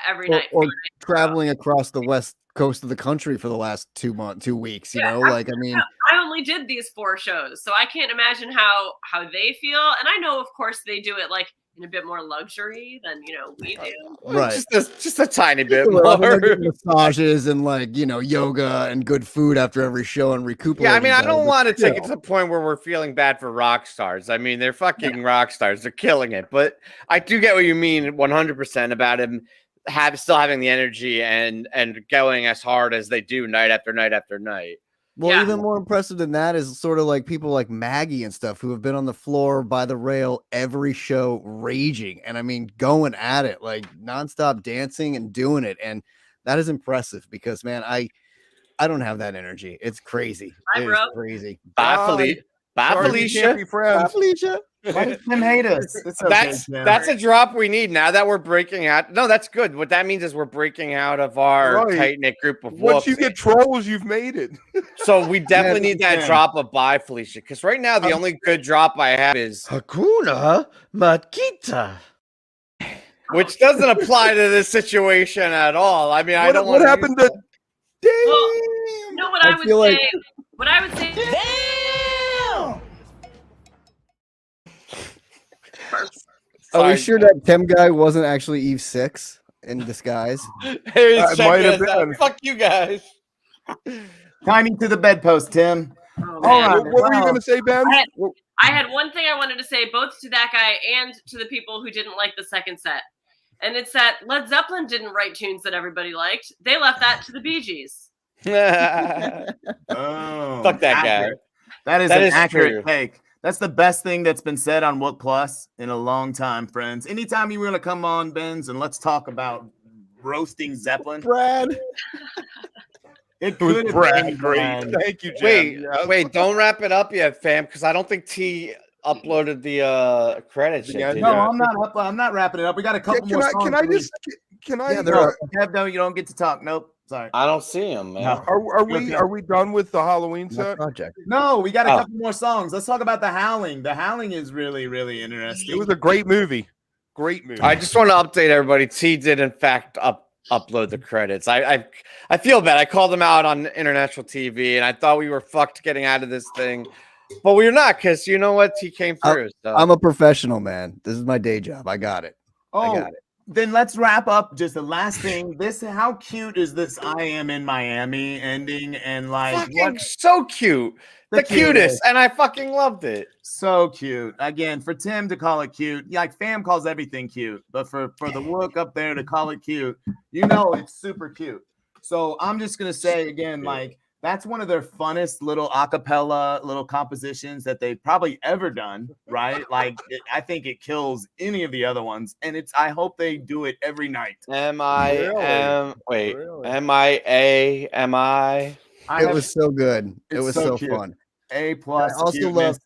every night. Or traveling across the west coast of the country for the last 2 weeks, you know, like I mean, I only did these 4 shows, so I can't imagine how they feel. And I know, of course, they do it like in a bit more luxury than, you know, we do. Right. Just a tiny bit more. Massages and like, you know, yoga and good food after every show and recuperate. Yeah, I mean, I don't want to take it to the point where we're feeling bad for rock stars. I mean, they're fucking rock stars. They're killing it. But I do get what you mean 100% about him still having the energy and going as hard as they do night after night after night. Well, even more impressive than that is sort of like people like Maggie and stuff who have been on the floor by the rail every show raging. And I mean, going at it, like nonstop dancing and doing it. And that is impressive because, man, I don't have that energy. It's crazy. It is crazy. Bye, Felicia. Bye, Felicia. Why does Tim hate us? That's a drop we need now that we're breaking out. No, that's good. What that means is we're breaking out of our tight-knit group of Once you get trolls, you've made it. So we definitely need that drop of bye, Felicia. Because right now, the only good drop I have is Hakuna Matata. Which doesn't apply to this situation at all. I mean, what happened to Damn? Well, you know what I would say? What I would say. Damn! Are we sure that Tim guy wasn't actually Eve 6 in disguise? Hey, might have been. Fuck you guys. Tiny to the bedpost, Tim. Oh, what were you going to say, Ben? I had one thing I wanted to say both to that guy and to the people who didn't like the second set. And it's that Led Zeppelin didn't write tunes that everybody liked. They left that to the Bee Gees. Fuck that guy. That is an accurate take. That's the best thing that's been said on Wook Plus in a long time, friends. Anytime you want to come on, Benz, and let's talk about roasting Zeppelin. Brad. It was could have Brad. been Great. Brad. Thank you, Jim. Wait, don't wrap it up yet, fam, because I don't think T uploaded the credits yet. Yeah, No, yeah. I'm not up. I'm not wrapping it up. We got a couple more songs. Can I? Yeah, No, Kev, no, you don't get to talk. Nope. Sorry. I don't see him, man. No. Are we done with the Halloween My set? project. No, we got a couple more songs. Let's talk about The Howling. The Howling is really, really interesting. It was a great movie. Great movie. I just want to update everybody. T did in fact upload the credits. I feel bad. I called him out on international TV, and I thought we were fucked getting out of this thing, but we're not, because you know what? T came through. So. I'm a professional, man. This is my day job. I got it. I got it. Then let's wrap up. Just the last thing. How cute is this I Am in Miami ending? And like, fucking so cute. The cutest. And I fucking loved it. So cute. Again, for Tim to call it cute, like fam calls everything cute. But for the Wook up there to call it cute, you know it's super cute. So I'm just gonna say again, like, that's one of their funnest little acapella little compositions that they've probably ever done, right? Like, I think it kills any of the other ones, and I hope they do it every night. M-I-A-M-I. It was so good. It was so cute. fun. A+. I also love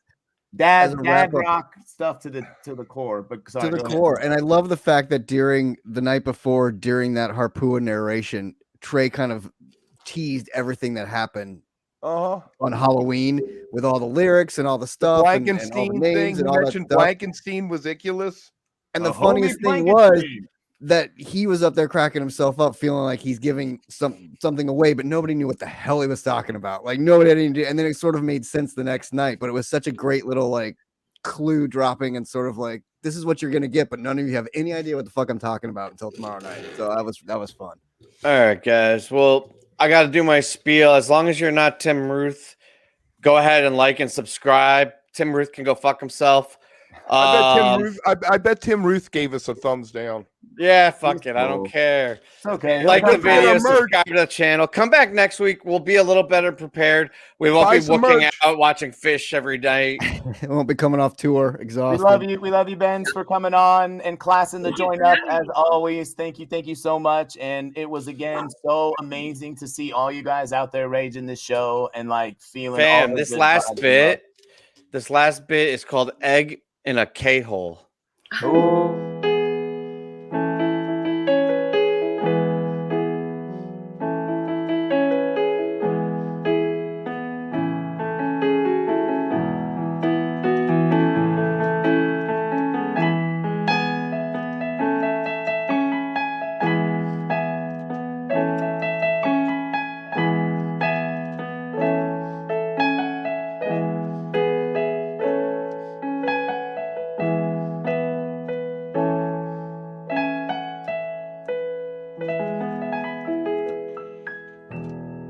dad rock stuff to the core, but sorry, to the core. And I love the fact that during the night before, during that Harpua narration, Trey kind of teased everything that happened on Halloween with all the lyrics and all the stuff. Blankenstein and all the names thing. and You all mentioned that stuff. Blankenstein was ridiculous. And the funniest thing was that he was up there cracking himself up, feeling like he's giving something away, but nobody knew what the hell he was talking about. Like nobody had any idea. And then it sort of made sense the next night. But it was such a great little like clue dropping and sort of like, this is what you're gonna get, but none of you have any idea what the fuck I'm talking about until tomorrow night. So that was fun. All right, guys. Well, I got to do my spiel. As long as you're not Tim Ruth, go ahead and like and subscribe. Tim Ruth can go fuck himself. I bet Tim Ruth gave us a thumbs down. Yeah, fuck it. I don't care. It's okay. Like the video, subscribe to the channel. Come back next week. We'll be a little better prepared. We won't be looking out, watching fish every day. It won't be coming off tour, exhausted. We love you, Benz, for coming on and classing the joint up as always. Thank you so much. And it was again so amazing to see all you guys out there raging this show and like feeling. Fam, this last bit is called Egg in a K-hole.